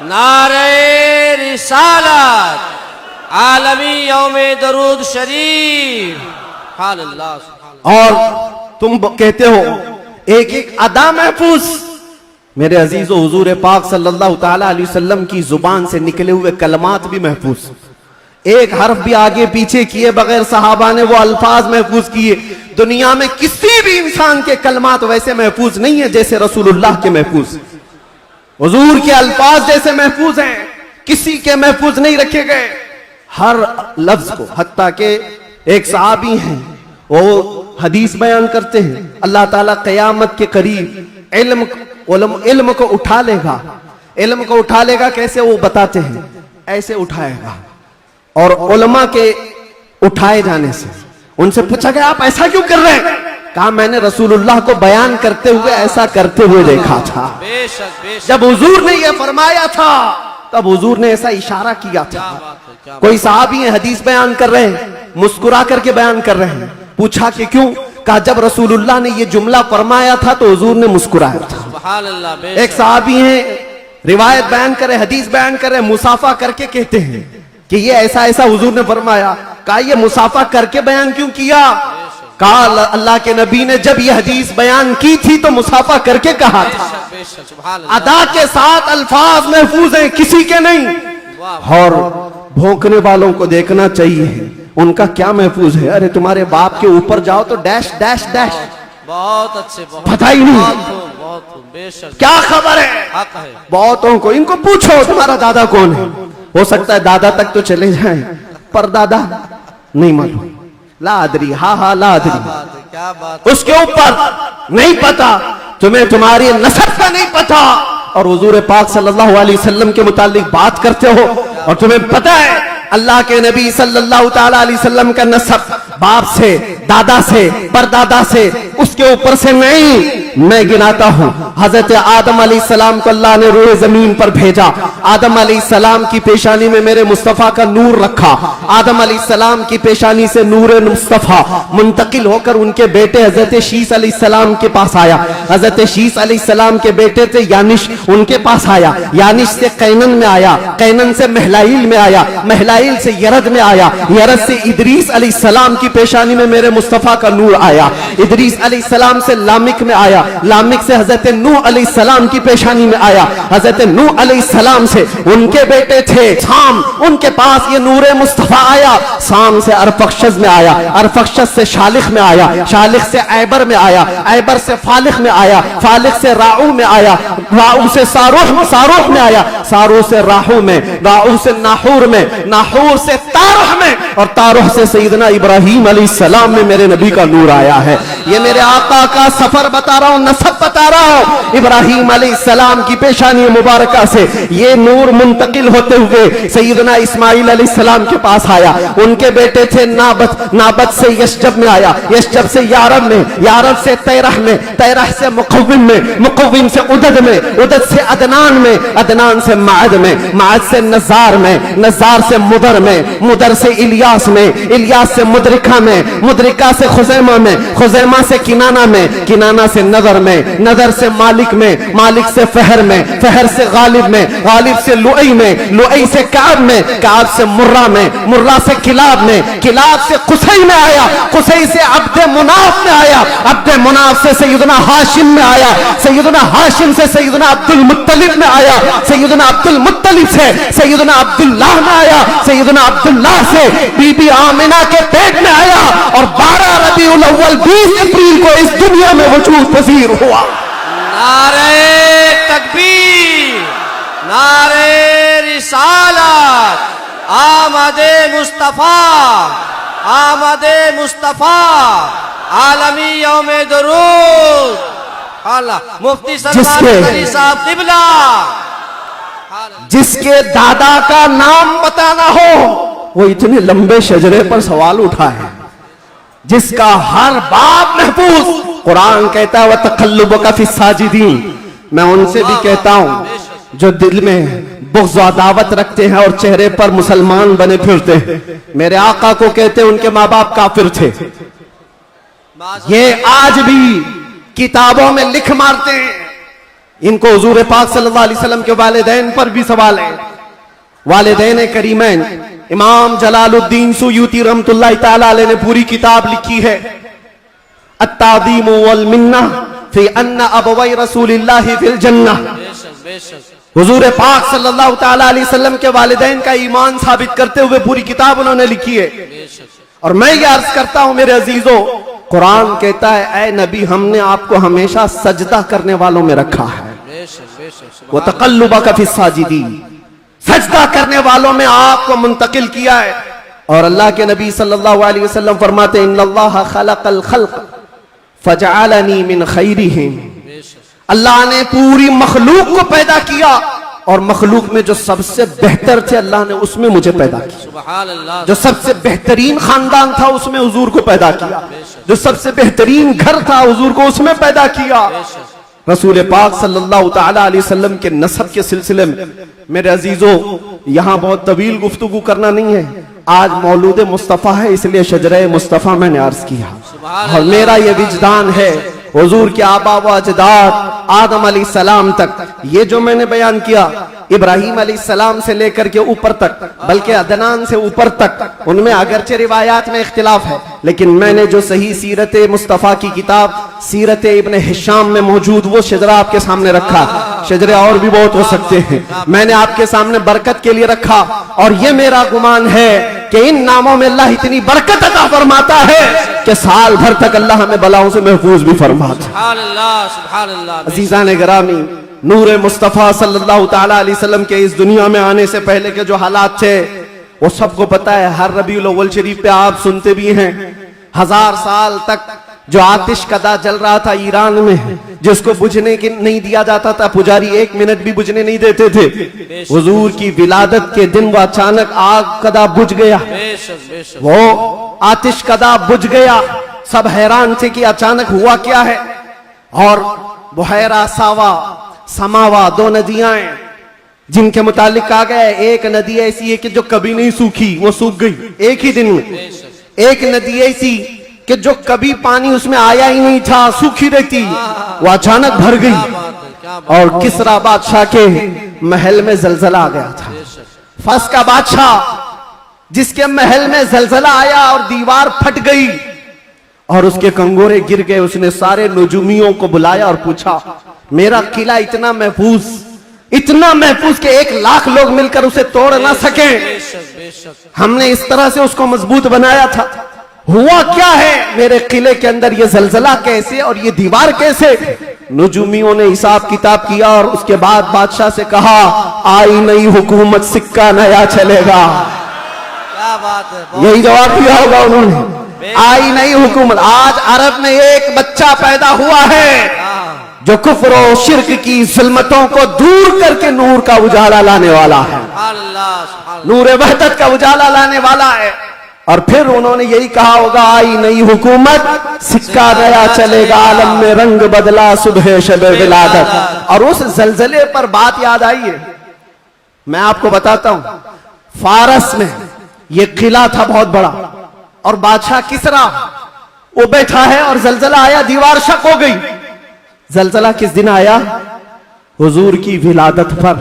नारे रिसालत, आलमी यौमे दरूद शरीफ, सुभान अल्लाह। और तुम कहते हो एक एक अदा महफूज। मेरे अजीजों, हुजूर पाक सल्लल्लाहु ताला अलैहि वसल्लम की जुबान से निकले हुए कलमात भी महफूज, एक हर्फ भी आगे पीछे किए बगैर सहाबा ने वो अल्फाज महफूज किए। दुनिया में किसी भी इंसान के कलमात वैसे महफूज नहीं है जैसे रसूलुल्लाह के महफूज। हुजूर के अल्फाज जैसे महफूज हैं, किसी के महफूज नहीं रखे गए हर लफ्ज को। हत्ता के एक सहाबी हैं, वो हदीस बयान करते हैं अल्लाह ताला क़यामत के करीब इल्म को उठा लेगा। इल्म को उठा लेगा कैसे, वो बताते हैं ऐसे उठाएगा। और उलमा के उठाए जाने से उनसे पूछा गया आप ऐसा क्यों कर रहे हैं? कहा मैंने रसूलुल्लाह को बयान करते हुए ऐसा करते हुए देखा था। बेशक बेशक। जब हुजूर ने यह फरमाया था तब हुजूर ने ऐसा इशारा किया क्या था। बात है, क्या कोई साहबी हैं, हदीस बयान कर रहे हैं, मुस्कुरा करके बयान कर रहे हैं। पूछा कि क्यों? कहा जब रसूलुल्लाह ने ये जुमला फरमाया था तो हुजूर ने मुस्कुराया था। सुभान अल्लाह, बेशक। एक साहबी हैं, रिवायत बयान करे, हदीस बयान करे, मुसाफा करके कहते हैं कि ये ऐसा ऐसा हुजूर ने फरमाया। कहा ये मुसाफा करके बयान क्यों किया? कहा अल्लाह के नबी ने जब ये हदीस बयान की थी तो मुसाफा करके कहा था। बेशक, बेशक, सुभान अल्लाह। अदा के साथ अल्फाज महफूज हैं, किसी के नहीं। वाह, और भौंकने वालों को देखना चाहिए उनका क्या महफूज है। अरे तुम्हारे बाप के ऊपर जाओ तो डैश डैश डैश, बहुत अच्छे, बहुत पता ही नहीं। बहुत खूब, बेशक, क्या खबर है। हक है। बहुतों को इनको पूछो तुम्हारा दादा कौन है, हो सकता है दादा तक तो चले जाएं, पर दादा नहीं मालूम। लादरी, हा लादरी, बात है, क्या बात है। उसके ऊपर नहीं पता, तुम्हें तुम्हारी नसब का नहीं पता, और हुजूर पाक सल्लल्लाहु अलैहि वसल्लम के मुतालिक बात करते हो और तुम्हें पता है अल्लाह के नबी सल्लल्लाहु ताला अलैहि वसल्लम का नसब बाप से, दादा से, परदादा से, उसके ऊपर से नहीं। मैं गिनाता हूं, हजरत आदम अलैहिस्सलाम को अल्लाह ने रूह जमीन पर भेजा। आदम अलैहिस्सलाम की पेशानी में मेरे मुस्तफा का नूर रखा। आदम अलैहिस्सलाम की पेशानी से नूर मुस्तफा मुंतकिल होकर उनके बेटे हजरत शीस अलैहिस्सलाम के पास आया। हजरत शीस अलैहिस्सलाम के बेटे थे यानिश, उनके पास आया। यानिश से कैनन में आया, कैनन से महलाइल में आया, महलाइल से यरद में आया, यरद से इदरीस अलैहिस्सलाम की पेशानी में मेरे मुस्तफा का नूर आया। इदरीस अलैहिस्सलाम से लामिक में आया, लामिक से हजरत नूह अलैहिस्सलाम की पेशानी में आया। हजरत नूह अलैहिस्सलाम से उनके बेटे थे साम, उनके पास ये नूर मुस्तफा आया। साम से अरफक्षस में आया, अरफक्षस से शालिख में आया, शालिख से ऐबर में आया, ऐबर से फालिख में आया, फालिख से राऊ में आया, राऊ से सारूह में आया, सारूह से राहू में, राहू से नाहूर में, नाहूर से तारह में, और तारह से सैयदना इब्राहीम अलैहिस्सलाम में मेरे नबी का नूर आया है। ये मेरे आका का सफर बता रहा हूं, नसब बता रहा हूं। इब्राहीम अलैहिस्सलाम की पेशानी मुबारका से ये नूर मुंतकिल होते हुए सैयदना इस्माइल अलैहिस्सलाम के पास आया। उनके बेटे थे नाबत, नाबत से यशजब में आया, यशजब से यारब में, यारब से तैरह में, तैरह से मुकव्विम में, मुकव्विम से उदद में, उदद से अदनान में, अदनान से माद में, माद से नजार में, नजार से मुदर में, मुदर से इलियास में, इलियास से मुदरिका में, मुदरिका से खुजैमा में, खुजैमा से किनाना में, किनाना से नदर में, नदर से मालिक में, मालिक से फहर में, फहर से गालिब में, गालिब से लुई में, लुई से काब में, काब से मुर्रा में, मुर्रा से किलाब में, किलाब से कुसई में आया, कुसई से अब्दे मुनाफ में आया, अब्दे मुनाफ से सैयदना हाशिम में आया, सैयदना हाशिम से सैयदना अब्दुल मुत्तलिब में आया, सैयदना अब्दुल मुत्तलिब से सैयदना अब्दुल्लाह में आया, सैयदना अब्दुल्लाह से बीबी आमिना के पेट में आया, और 12 रबीउल अव्वल 20 अप्रैल को इस दुनिया में वजूद पजीर हुआ। नारे तकबीर, नारे रिसालत, आमदे मुस्तफा, आमदे मुस्तफा, आलमी यौमे दरूद। अल्लाह मुफ्ती सलमान अली साहब किबला, जिसके दादा का नाम पता ना हो वो इतने लंबे शजरे पर सवाल उठा है, जिसका हर बाप महफूज। कुरान कहता है वह तकल्लुबका फी साजिदीन। मैं उनसे भी कहता हूं जो दिल में बुग़्ज़ और अदावत रखते हैं और चेहरे पर मुसलमान बने फिरते हैं। मेरे आका को कहते हैं उनके माँ बाप काफिर थे, ये आज भी किताबों में लिख मारते हैं। इनको हुजूर पाक सल्लल्लाहु अलैहि वसल्लम के वालिदैन पर भी सवाल है। वालिदैन करीमैन, इमाम जलालुद्दीन सुयूती रहमतुल्लाह ताला अलैह ने पूरी किताब लिखी है, अत्तादीम वल मिन्ना फी अन्ना अबवै रसूलिल्लाहि फिल जन्नह। हुजूर पाक सल्लल्लाहु ताला अलैहि वसल्लम के वालिदैन का ईमान साबित करते हुए पूरी किताब उन्होंने लिखी है। और मैं ये अर्ज करता हूं मेरे अजीजों, कुरान कहता है ऐ नबी हमने आपको हमेशा सजदा करने वालों में रखा है। वो तकल्लुबका फी साजिदीन, सजदा करने वालों में आपको मुंतकिल किया है। और अल्लाह के नबी सल्लल्लाहु अलैहि वसल्लम फरमाते इन्नल्लाह खलक़ल खल्क़ फजअलनी मिन खैरिहिम। अल्लाह ने पूरी मखलूक को पैदा किया और मखलूक में जो सबसे बेहतर थे अल्लाह ने उसमें मुझे पैदा किया। सुभान अल्लाह। जो सबसे बेहतरीन खानदान था उसमें हुजूर को पैदा किया, जो सबसे बेहतरीन घर था हुजूर को उसमें पैदा किया। रसूल पाक सल्लल्लाहु ताला अलैहि वसल्लम के नसब के सिलसिले में मेरे अजीजों, यहाँ बहुत तवील गुफ्तगू करना नहीं है। आज मौलूद मुस्तफ़ा है, इसलिए शजरे मुस्तफ़ा मैंने अर्ज किया। और मेरा ये विजदान है, हुजूर के आबा व अजदाद आदम अलैहिस्सलाम तक, ये जो मैंने बयान किया इब्राहीम अलैहिस्सलाम से लेकर के ऊपर तक, बल्कि अदनान से ऊपर तक, उनमें अगरचे रिवायात में इख्तिलाफ है, लेकिन मैंने जो सही सीरत मुस्तफ़ा की किताब सीरत इब्न हिशाम में मौजूद वो शजरा आपके सामने रखा। शजरे और भी बहुत हो सकते हैं, मैंने आपके सामने बरकत के लिए रखा। और ये मेरा गुमान है कि इन नामों में अल्लाह इतनी बरकत अता फरमाता है कि साल भर तक अल्लाह हमें बलाओं से महफूज भी फरमाता। सुभान अल्लाह, सुभान अल्लाह। अजीज़ान गिरामी, नूर मुस्तफ़ा सल्लल्लाहु ताला अलैहि वसल्लम के इस दुनिया में आने से पहले के जो हालात थे वो सबको पता है। हर रबीउल अव्वल शरीफ पे आप सुनते भी हैं, 1000 साल तक जो आतिश कदा जल रहा था ईरान में, जिसको बुझने की नहीं दिया जाता था, पुजारी 1 मिनट भी बुझने नहीं देते थे। हुजूर की विलादत के दिन वो अचानक आग कदा बुझ गया, वो आतिश कदा बुझ गया। सब हैरान थे कि अचानक हुआ क्या है। और बुहैरा सावा समावा, 2 नदियां जिनके मुतालिक कहा गया है, एक नदी ऐसी है कि जो कभी नहीं सूखी, वो सूख गई एक ही दिन में। एक नदी ऐसी कि जो कभी पानी उसमें आया ही नहीं था, सूखी रहती, वो अचानक भर गई। और किसरा बादशाह के महल में जलजला आ गया था। फस का बादशाह जिसके महल में जलजला आया और दीवार फट गई और उसके कंगोरे गिर गए, उसने सारे नुजुमियों को बुलाया और पूछा, मेरा किला इतना महफूज कि 1 लाख लोग मिलकर उसे तोड़ ना सके, हमने इस तरह से उसको मजबूत बनाया था, हुआ क्या है मेरे किले के अंदर, ये जलजला कैसे और ये दीवार कैसे? नुजुमियों ने हिसाब किताब किया और उसके बाद बादशाह से कहा, आई नई हुकूमत, सिक्का नया चलेगा। क्या बात है, यही जवाब दिया होगा उन्होंने, आई नई हुकूमत। आज अरब में एक बच्चा पैदा हुआ है जो कुफ्र और शिर्क की जुल्मतों को दूर करके नूर का उजाला लाने वाला है, नूर वहदत का उजाला लाने वाला है। और फिर उन्होंने यही कहा होगा, आई नई हुकूमत, सिक्का नया चलेगा, आलम में रंग बदला, सुबह शबे विलादत। और उस जलजले पर बात याद आई है, मैं आपको बताता हूं। फारस में ये किला था बहुत बड़ा, और बादशाह किसरा वो बैठा है और जलजला आया, दीवार शक हो गई। जलजला किस दिन आया? हुजूर की विलादत पर।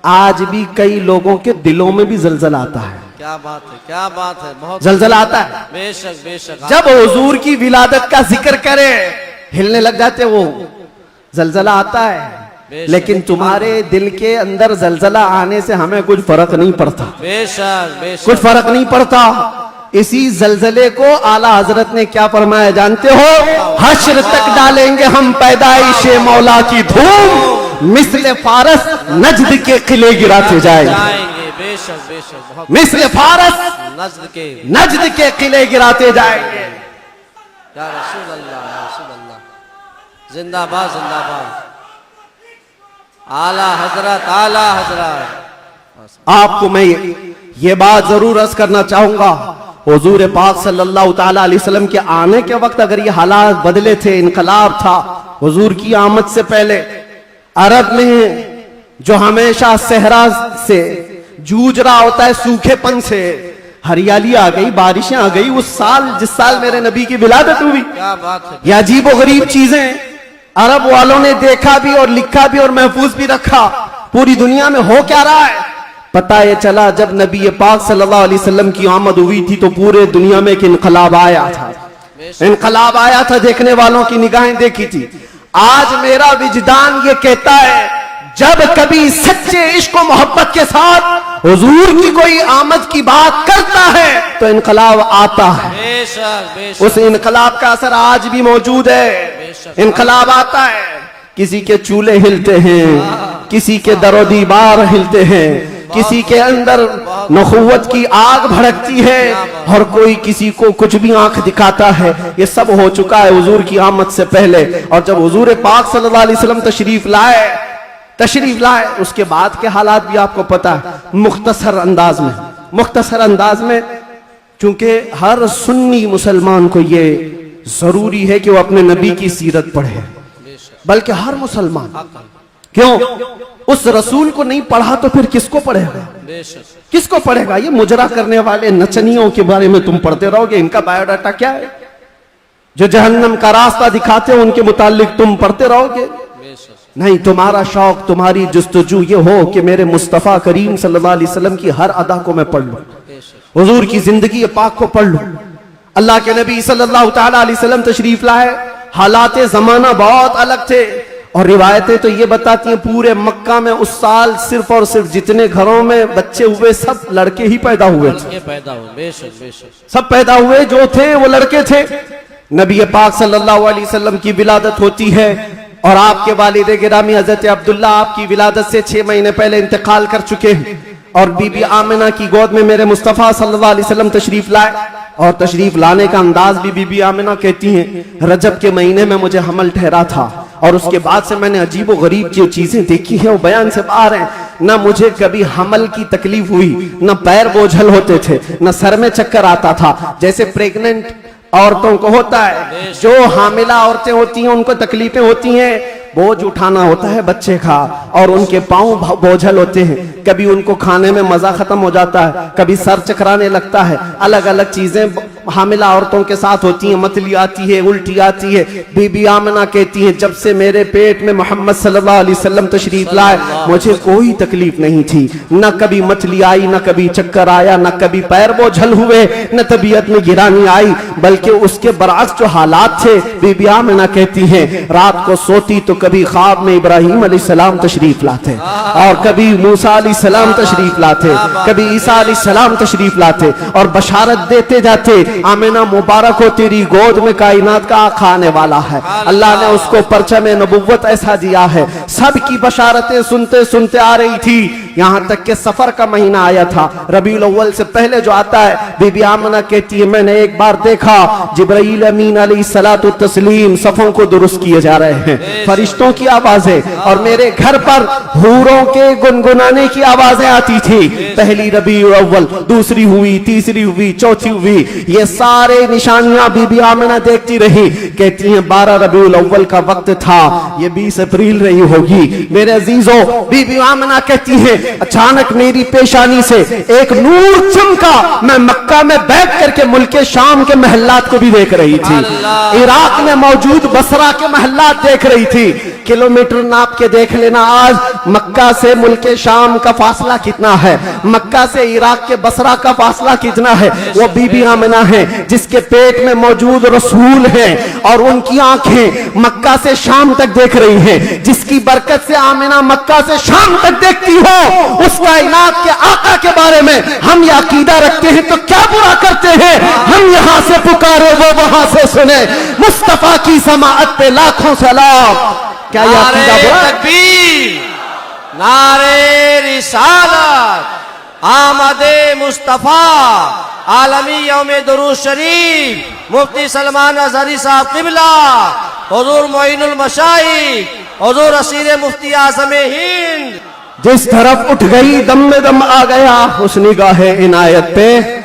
आज भी कई लोगों के दिलों में भी जलजला आता है। क्या बात है, क्या बात है, बहुत जलजला आता है। बेशक बेशक, जब हुजूर की विलादत का जिक्र करे हिलने लग जाते, वो जलजला आता है। लेकिन तुम्हारे दिल के अंदर जलजला आने से हमें कुछ फर्क नहीं पड़ता, बेशक बेशक, कुछ फर्क नहीं पड़ता। इसी जलजले को आला हजरत ने क्या फरमाया जानते हो? हश्र तक डालेंगे हम पैदाइशे मौला की धूम, मिस्ल फारस नजद के किले गिराते जाएंगे। बेशक बेशक, बहुत मिस्ल फारस नजद के किले गिराते जाएंगे। या रसूल अल्लाह, या रसूल अल्लाह, जिंदाबाद जिंदाबाद, आला हजरत, आला हजरत। आपको मैं ये बात जरूर अर्ज करना चाहूंगा, हुजूर पाक सल्लल्लाहु ताला अलैहि वसल्लम के आने के वक्त अगर ये हालात बदले थे, इनकलाब था, हुजूर की आमद से पहले अरब में जो हमेशा सहरा से जूझ रहा होता है, सूखेपन से, हरियाली आ गई, बारिशें आ गई। उस साल जिस साल मेरे नबी की विलादत हुई, क्या बात है, ये अजीब और गरीब चीजें अरब वालों ने देखा भी और लिखा भी और महफूज भी रखा। पूरी दुनिया में हो क्या रहा है पता ये चला जब नबी पाक सल्लल्लाहु अलैहि वसल्लम की आमद हुई थी तो पूरे दुनिया में एक इनकलाब आया था, इनकलाब आया था, देखने वालों की निगाहें देखी थी। आज मेरा विजदान ये कहता है, जब कभी सच्चे इश्क और मोहब्बत के साथ हुजूर की कोई आमद की बात करता है तो इनकलाब आता है। बेशक बेशक, उस इनकलाब का असर आज भी मौजूद है। इनकलाब आता है, किसी के चूल्हे हिलते हैं, किसी के दरो दीवार हिलते हैं, किसी के अंदर नखुवत की आग भड़कती है और कोई किसी को कुछ भी आंख दिखाता है। ये सब हो चुका है हुजूर की आमद से पहले। और जब हुजूर पाक सल्लल्लाहु अलैहि वसल्लम तशरीफ लाए उसके बाद के हालात भी आपको पता है। मुख्तसर अंदाज में चूंकि हर सुन्नी मुसलमान को ये जरूरी है कि वो अपने नबी की सीरत पढ़े, बेशक बल्कि हर मुसलमान। हक क्यों? उस रसूल को नहीं पढ़ा तो फिर किसको पढ़ेगा? बेशक किसको पढ़ेगा? ये मुजरा करने वाले नचनियों के बारे में तुम पढ़ते रहोगे, इनका बायोडाटा क्या है? जो जहन्नम का रास्ता दिखाते हो उनके मुतालिक तुम पढ़ते रहोगे? बेशक नहीं, तुम्हारा शौक, तुम्हारी जुस्तजू ये हो कि मेरे मुस्तफ़ा करीम सल्लल्लाहु अलैहि वसल्लम की हर अदा को मैं पढ़ लूं, बेशक हुजूर की जिंदगी पाक को पढ़ लूं। अल्लाह के नबी सल्लल्लाहु ताला अलैहि वसल्लम तशरीफ लाए, हालात जमाना बहुत अलग थे, और रिवायतें तो ये बताती हैं पूरे मक्का में उस साल सिर्फ और सिर्फ जितने घरों में बच्चे हुए सब लड़के ही पैदा हुए थे। लड़के पैदा हुए। बेशक बेशक सब पैदा हुए जो थे वो लड़के थे। नबी पाक सल्लल्लाहु अलैहि वसल्लम की विलादत होती है और आपके वालिद गिरामी हजरत अब्दुल्ला आपकी विलादत से 6 महीने पहले इंतकाल कर चुके हैं, और बीबी आमिना की गोद में मेरे मुस्तफ़ा सल्लल्लाहु अलैहि वसल्लम तशरीफ लाए, और तशरीफ लाने का अंदाज भी बीबी आमिना कहती हैं रजब के महीने में मुझे हमल ठहरा था, और उसके बाद से मैंने अजीबो गरीब जो चीजें देखी हैं वो बयान से बाहर हैं। न मुझे कभी हमल की तकलीफ हुई, न पैर बोझल होते थे, न सर में चक्कर आता था, जैसे प्रेग्नेंट औरतों को होता है। जो हामिला औरतें होती हैं उनको तकलीफें होती हैं, बोझ उठाना होता है बच्चे का, और उनके पांव बोझल होते हैं, कभी उनको खाने में मजा खत्म हो जाता है, कभी सर चकराने लगता है, अलग अलग चीजें हामिला औरतों के साथ होती हैं, मतली आती है, उल्टी आती है। बीबी आमिना कहती है जब से मेरे पेट में मोहम्मद सल्लल्लाहु अलैहि वसल्लम तशरीफ लाए मुझे कोई तकलीफ नहीं थी, न कभी मतली आई, न कभी चक्कर आया, न कभी पैर बोझल हुए, न तबीयत में गिरानी आई, बल्कि उसके बरअक्स जो हालात थे बीबी आमिना कहती हैं रात को सोती तो कभी ख्वाब में इब्राहिम अलैहिस्सलाम तशरीफ लाते, और कभी मूसा अलैहिस्सलाम तशरीफ लाते, कभी ईसा अलैहिस्सलाम तशरीफ लाते, और बशारत देते जाते आमिना मुबारक हो तेरी गोद में कायनात का आका आने वाला है। अल्लाह ने उसको परचम नबुव्वत ऐसा दिया है। सबकी बशारतें सुनते सुनते आ रही थी, यहाँ तक के सफर का महीना आया था, रबीउल अव्वल से पहले जो आता है। बीबी आमिना कहती है मैंने एक बार देखा जिब्राईल अमीन अलैहिस्सलातु तस्लीम सफों को दुरुस्त किए जा रहे हैं, फरिश्तों की आवाजें, और मेरे घर पर हूरों के गुनगुनाने की आवाजें आती थी। पहली रबीउल अव्वल, दूसरी हुई, तीसरी हुई, चौथी हुई, ये सारे निशानियां बीबी आमिना देखती रही। कहती हैं 12 रबीउल अव्वल का वक्त था, ये 20 अप्रैल रही होगी। मेरे अजीजों, बीबी आमिना कहती है अचानक मेरी पेशानी से एक नूर चमका, मैं मक्का में बैठ करके मुल्क शाम के महल्लात को भी देख रही थी, इराक में मौजूद बसरा के महल्लात देख रही थी। किलोमीटर नाप के देख लेना आज मक्का से मुल्क शाम का फासला कितना है, मक्का से इराक के बसरा का फासला कितना है। वो बीबी आमिना है जिसके पेट में मौजूद रसूल है, और उनकी आंखें मक्का से शाम तक देख रही हैं, जिसकी बरकत से आमिना मक्का से शाम तक देखती हो। उस कायनात के आका के बारे में हम यह अकीदा रखते हैं तो क्या बुरा करते हैं। हम यहाँ से पुकारे वो वहां से सुने, मुस्तफा की समाअत पे लाखों सलाम। क्या यह अकीदा बुरा है? तकबीर, नारे रिसालत, आमदे मुस्तफा, आलमी यौमे दुरूद शरीफ, मुफ्ती सलमान अजहरी साहब किबला, हुजूर मोइनुल मशाइख, हुजूर असीर मुफ्ती आज़म हिंद। जिस तरफ उठ गई दम में दम आ गया उस निगाह इनायत पे।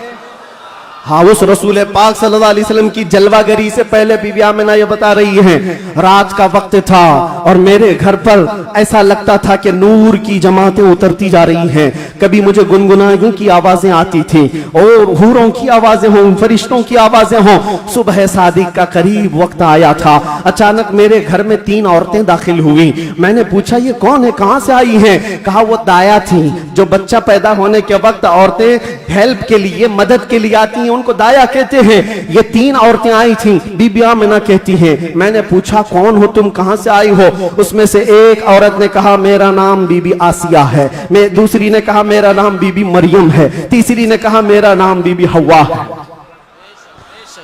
हाँ, उस रसूल पाक सल्लल्लाहु अलैहि वसल्लम की जलवागरी से पहले बीबी आमिना ये बता रही हैं रात का वक्त था और मेरे घर पर ऐसा लगता था कि नूर की जमातें उतरती जा रही हैं। कभी मुझे गुनगुनाने की आवाजें आती थी और हूरों की आवाजें हों, फरिश्तों की आवाजें हों। सुबह सादिक का करीब वक्त आया था, अचानक मेरे घर में 3 औरतें दाखिल हुई। मैंने पूछा ये कौन है, कहां से आई हैं? कहा वो दाया थी जो बच्चा पैदा होने के वक्त औरतें हेल्प के लिए, मदद के लिए आती हैं, उनको दाया कहते हैं। ये 3 औरतें आई थी। बीबी आमिना कहती हैं मैंने पूछा कौन हो तुम, कहां से आई हो? उसमें से एक औरत ने कहा मेरा नाम बीबी आसिया है, दूसरी ने कहा मेरा नाम बीबी मरियम है, तीसरी ने कहा मेरा नाम बीबी हवा है।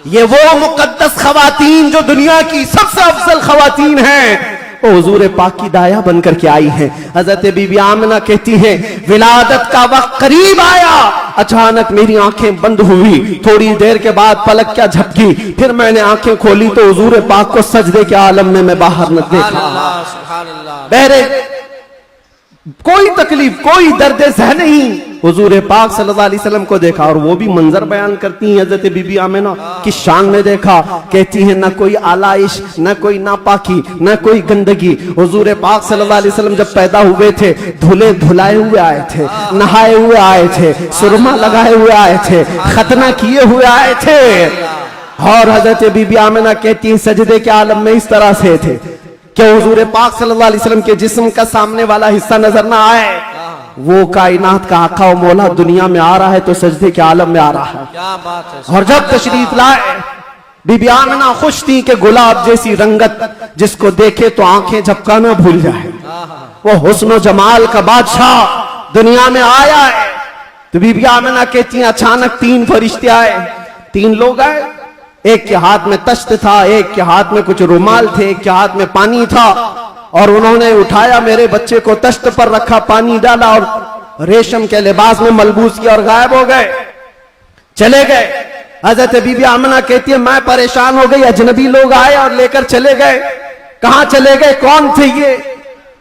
ये वो मुकद्दस खवातीन जो दुनिया की सबसे अफजल खवातीन हैं, वो हुजूर पाक की दाया बनकर के आई है। हजरत बीबी आमिना कहती है विलादत का वक्त करीब आया, अचानक मेरी आंखें बंद हुई, थोड़ी देर के बाद पलक क्या झपकी, फिर मैंने आंखें खोली तो हुजूर पाक को सजदे के आलम में मैं बाहर न देखा। सुभान अल्लाह। बहरे कोई तकलीफ, कोई दर्द सह नहीं। हुजूर पाक सल्लल्लाहु अलैहि वसल्लम को देखा, और वो भी मंजर बयान करती हैं हजरत बीबी आमिना की शान में देखा। कहती हैं न कोई आलाइश, न कोई नापाकी, न कोई गंदगी। हुजूर पाक सल्लल्लाहु अलैहि वसल्लम जब पैदा हुए थे, धुले धुलाए हुए आए थे, नहाए हुए आए थे, सुरमा लगाए हुए आए थे, खतना किए हुए आए थे। और हजरत बीबी आमिना कहती हैं सजदे के आलम में इस तरह से थे कि हुजूर पाक सल्लल्लाहु अलैहि वसल्लम के जिस्म का सामने वाला हिस्सा नजर ना आए। वो कायनात का आका और मौला दुनिया में आ रहा है तो सजदे के आलम में आ रहा है। क्या बात है। और जब तशरीफ लाए, बीबी आमिना खुश थी कि गुलाब जैसी रंगत जिसको देखे तो आंखें झपकाना भूल जाए। वो हुस्न जमाल का बादशाह दुनिया में आया है। तो बीबी आमिना कहती हैं अचानक 3 फरिश्ते आए, 3 लोग आए। एक के हाथ में तश्त था, एक के हाथ में कुछ रुमाल थे, एक के हाथ में पानी था। और उन्होंने उठाया मेरे बच्चे को, तश्त पर रखा, पानी डाला और रेशम के लिबास में मलबूस किया और गायब हो गए, चले गए। हजरत बीबी आमिना कहती है मैं परेशान हो गई, अजनबी लोग आए और लेकर चले गए। कहां चले गए, कौन थे ये,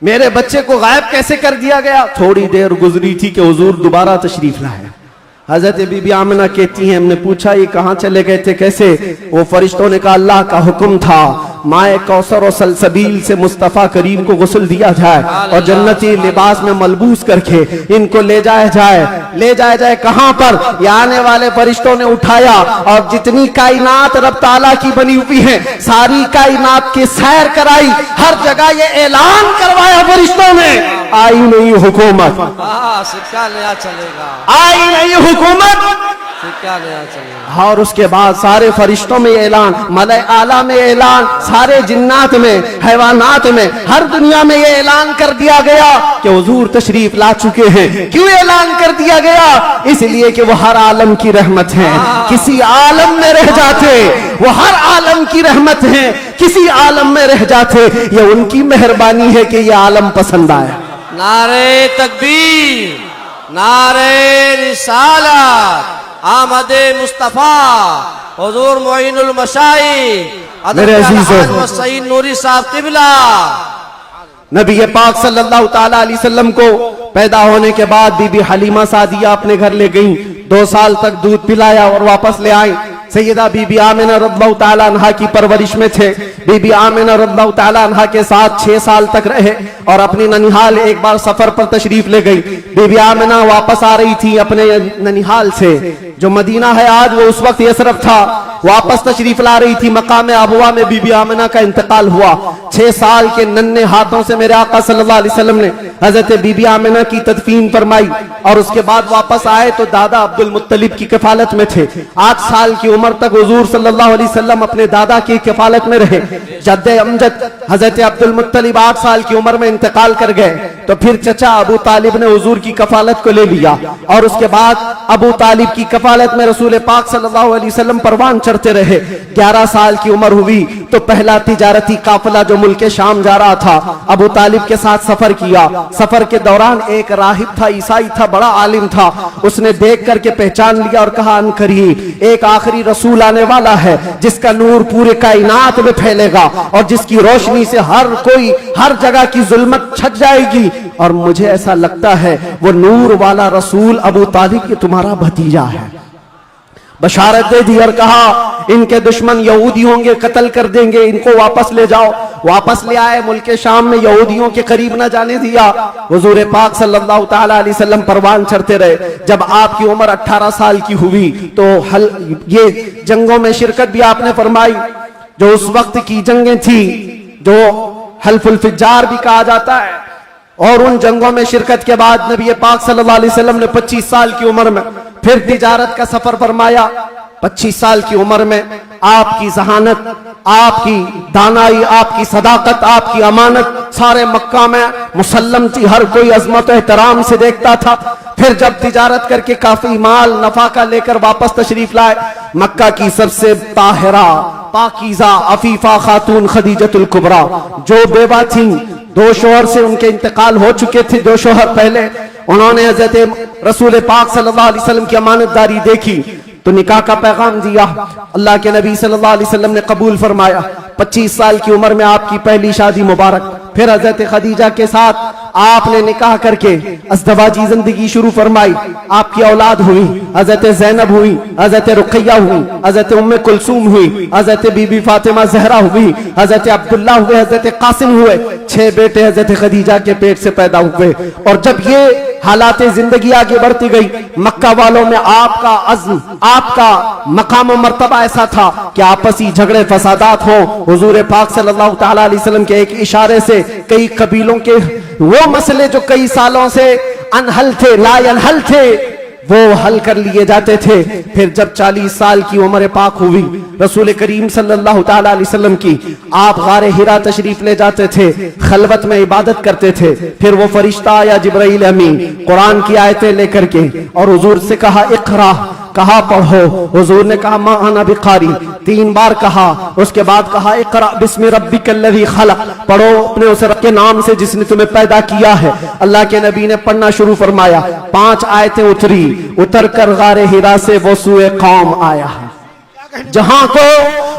मेरे बच्चे को गायब कैसे कर दिया गया। थोड़ी देर गुजरी थी कि हुजूर दोबारा तशरीफ लाए। हजरत बीबी आमिना कहती हैं हमने पूछा ये कहां चले गए थे, कैसे। वो फरिश्तों ने कहा अल्लाह का हुक्म था माए कौसर और सलसबील से मुस्तफा करीम को गुस्ल दिया जाए और जन्नती लिबास में मलबूस करके इनको ले जाया जाए। ले जाया जाए कहां पर, ये आने वाले फरिश्तों ने उठाया और जितनी कायनात रब ताला की बनी हुई है सारी कायनात की सैर कराई। हर जगह ये ऐलान करवाया फरिश्तों ने, आई नहीं हुकूमत, सिक्का नया चलेगा, आई नहीं हुकूमत, सिक्का नया चलेगा। और उसके बाद सारे फरिश्तों में ऐलान, मलए आला में ऐलान, सारे जिन्नात में, हैवानात में, हर दुनिया में ये ऐलान कर दिया गया कि हुजूर तशरीफ ला चुके हैं। क्यों ऐलान कर दिया गया, इसलिए कि वो हर आलम की रहमत है। किसी आलम में रह जाते वो हर आलम की रहमत है, किसी आलम में रह जाते ये उनकी मेहरबानी है कि ये आलम पसंद आया। नारे तकबीर, नारे रिसालत, आमदे मुस्तफा, हुजूर मोइनुल मशाइख मेरे अजीजों, सईद नूरी साहब किबला। नबी पाक सल्लल्लाहु ताला अलैहि वसल्लम को पैदा होने के बाद बीबी हलीमा सादिया अपने घर ले गईं। 2 साल तक दूध पिलाया और वापस ले आई। सैयदा बीबी आमिना रज़ियल्लाहु ताला अन्हा की परवरिश में थे। बीबी आमिना रज़ियल्लाहु ताला अन्हा के साथ 6 साल तक रहे और अपनी ननिहाल एक बार सफर पर तशरीफ ले गई। बीबी आमिना वापस आ रही थी अपने ननिहाल से, जो मदीना है आज वो उस वक्त यसरफ था। वापस तशरीफ ला रही थी, मकाम अबवा में बीबी आमिना का इंतकाल हुआ। 6 साल के नन्हे हाथों से मेरे आका सल्लल्लाहु अलैहि वसल्लम ने हजरत बीबी आमिना की तदफीन फरमाई और उसके बाद वापस आए तो दादा अब्दुल मुत्तलिब की कफालत में थे। 8 साल की उम्र तक हुजूर सल्लल्लाहु अलैहि वसल्लम अपने दादा की कफालत में रहे। जद्दे अमजद हजरत अब्दुल मुत्तलिब 8 साल की उम्र में इंतकाल कर गए तो फिर चचा अबू तालिब ने हुजूर की कफालत को ले लिया और उसके बाद अबू तालिब की कफालत में रसूल पाक सल्लल्लाहु अलैहि वसल्लम परवान चढ़ते रहे। 11 साल की उम्र हुई तो पहला तिजारती काफिला जो मुल्क शाम जा रहा था अबू तालिब के साथ सफर किया। सफर के दौरान एक राहिब था, ईसाई था, बड़ा आलिम था। उसने देख करके पहचान लिया और कहा अनकरीब एक आखिरी रसूल आने वाला है जिसका नूर पूरे कायनात में फैलेगा और जिसकी रोशनी से हर कोई हर जगह की जुल्मत छट जाएगी। और मुझे ऐसा लगता है वो नूर वाला रसूल अबू तालिब ये तुम्हारा भतीजा है। बशारत दे दी और कहा इनके दुश्मन यहूदी होंगे, कत्ल कर देंगे, इनको वापस ले जाओ। वापस ले आए। मुल्क शाम में यहूदियों के करीब न जाने दिया। हुजूर पाक सल्लल्लाहु ताला अलैहि वसल्लम परवान चढ़ते रहे। जब आपकी उम्र 18 साल की हुई तो ये जंगों में शिरकत भी आपने फरमाई जो उस वक्त की जंगें थी जो हल्फुल फिज्जार भी कहा जाता है। और उन जंगों में शिरकत के बाद नबी पाक सल्लल्लाहु अलैहि वसल्लम ने 25 साल की उम्र में फिर तिजारत का सफर फरमाया। 25 साल की उम्र में आपकी जहानत, आपकी दानाई, आपकी सदाकत, आपकी अमानत सारे मक्का में मुसल्लम थी। हर कोई अजमत और एहतराम से देखता था। फिर जब तिजारत करके काफी माल नफा का लेकर वापस तशरीफ लाए, मक्का की सबसे ताहिरा पाकीज़ा अफीफा खातून खदीजतुल कुबरा जो बेवा थी, 2 शोहर से उनके इंतकाल हो चुके थे। 2 शोहर पहले उन्होंने हजरत रसूल पाक सल्लल्लाहु अलैहि वसल्लम की अमानतदारी देखी तो निकाह का पैगाम दिया। अल्लाह के नबी सल्लल्लाहु अलैहि वसल्लम ने कबूल फरमाया। 25 साल की उम्र में आपकी पहली शादी मुबारक। फिर हजरत खदीजा के साथ आपने निकाह करके अज़दवाजी जिंदगी शुरू फरमाई। आपकी औलाद हुई, हजरत ज़ैनब हुई, हजरत रुक़ैया हुई, हजरत उम्मे कुलसूम हुई, हजरत बीबी फातिमा ज़हरा हुई, हजरत अब्दुल्ला हुए, हजरत कासिम हुए। 6 बेटे हजरत खदीजा के पेट से पैदा हुए। और जब ये हालात जिंदगी आगे बढ़ती गई, मक्का वालों में आपका अज़्म, आपका मकाम और मर्तबा ऐसा था कि आपसी झगड़े फसादात हो। हुजूर पाक सल्लल्लाहु तआला अलैहि वसल्लम के एक इशारे से कई कबीलों के वो मसले जो कई सालों से अनहल थे, ला अनहल थे, वो हल कर लिए जाते थे। फिर जब 40 साल की उम्र पाक हुई रसूल करीम सल्लल्लाहु तआला अलैहि वसल्लम की, आप गारे हिरा तशरीफ ले जाते थे, खलवत में इबादत करते थे। फिर वो फरिश्ता आया जिब्राइल अमीन कुरान की आयतें लेकर के, और हुजूर से कहा इक़रा, कहा पढ़ो। हुजूर ने कहा मा अना बिकारी, 3 बार कहा। उसके बाद कहा इक़रा बिस्मि रब्बिकल्लज़ी खलक़, पढ़ो अपने उस रब के नाम से जिसने तुम्हें पैदा किया है। अल्लाह के नबी ने पढ़ना शुरू फरमाया। 5 आयतें उतरी, उतर कर गारे हिरा से वो सूए कौम आया है, जहां को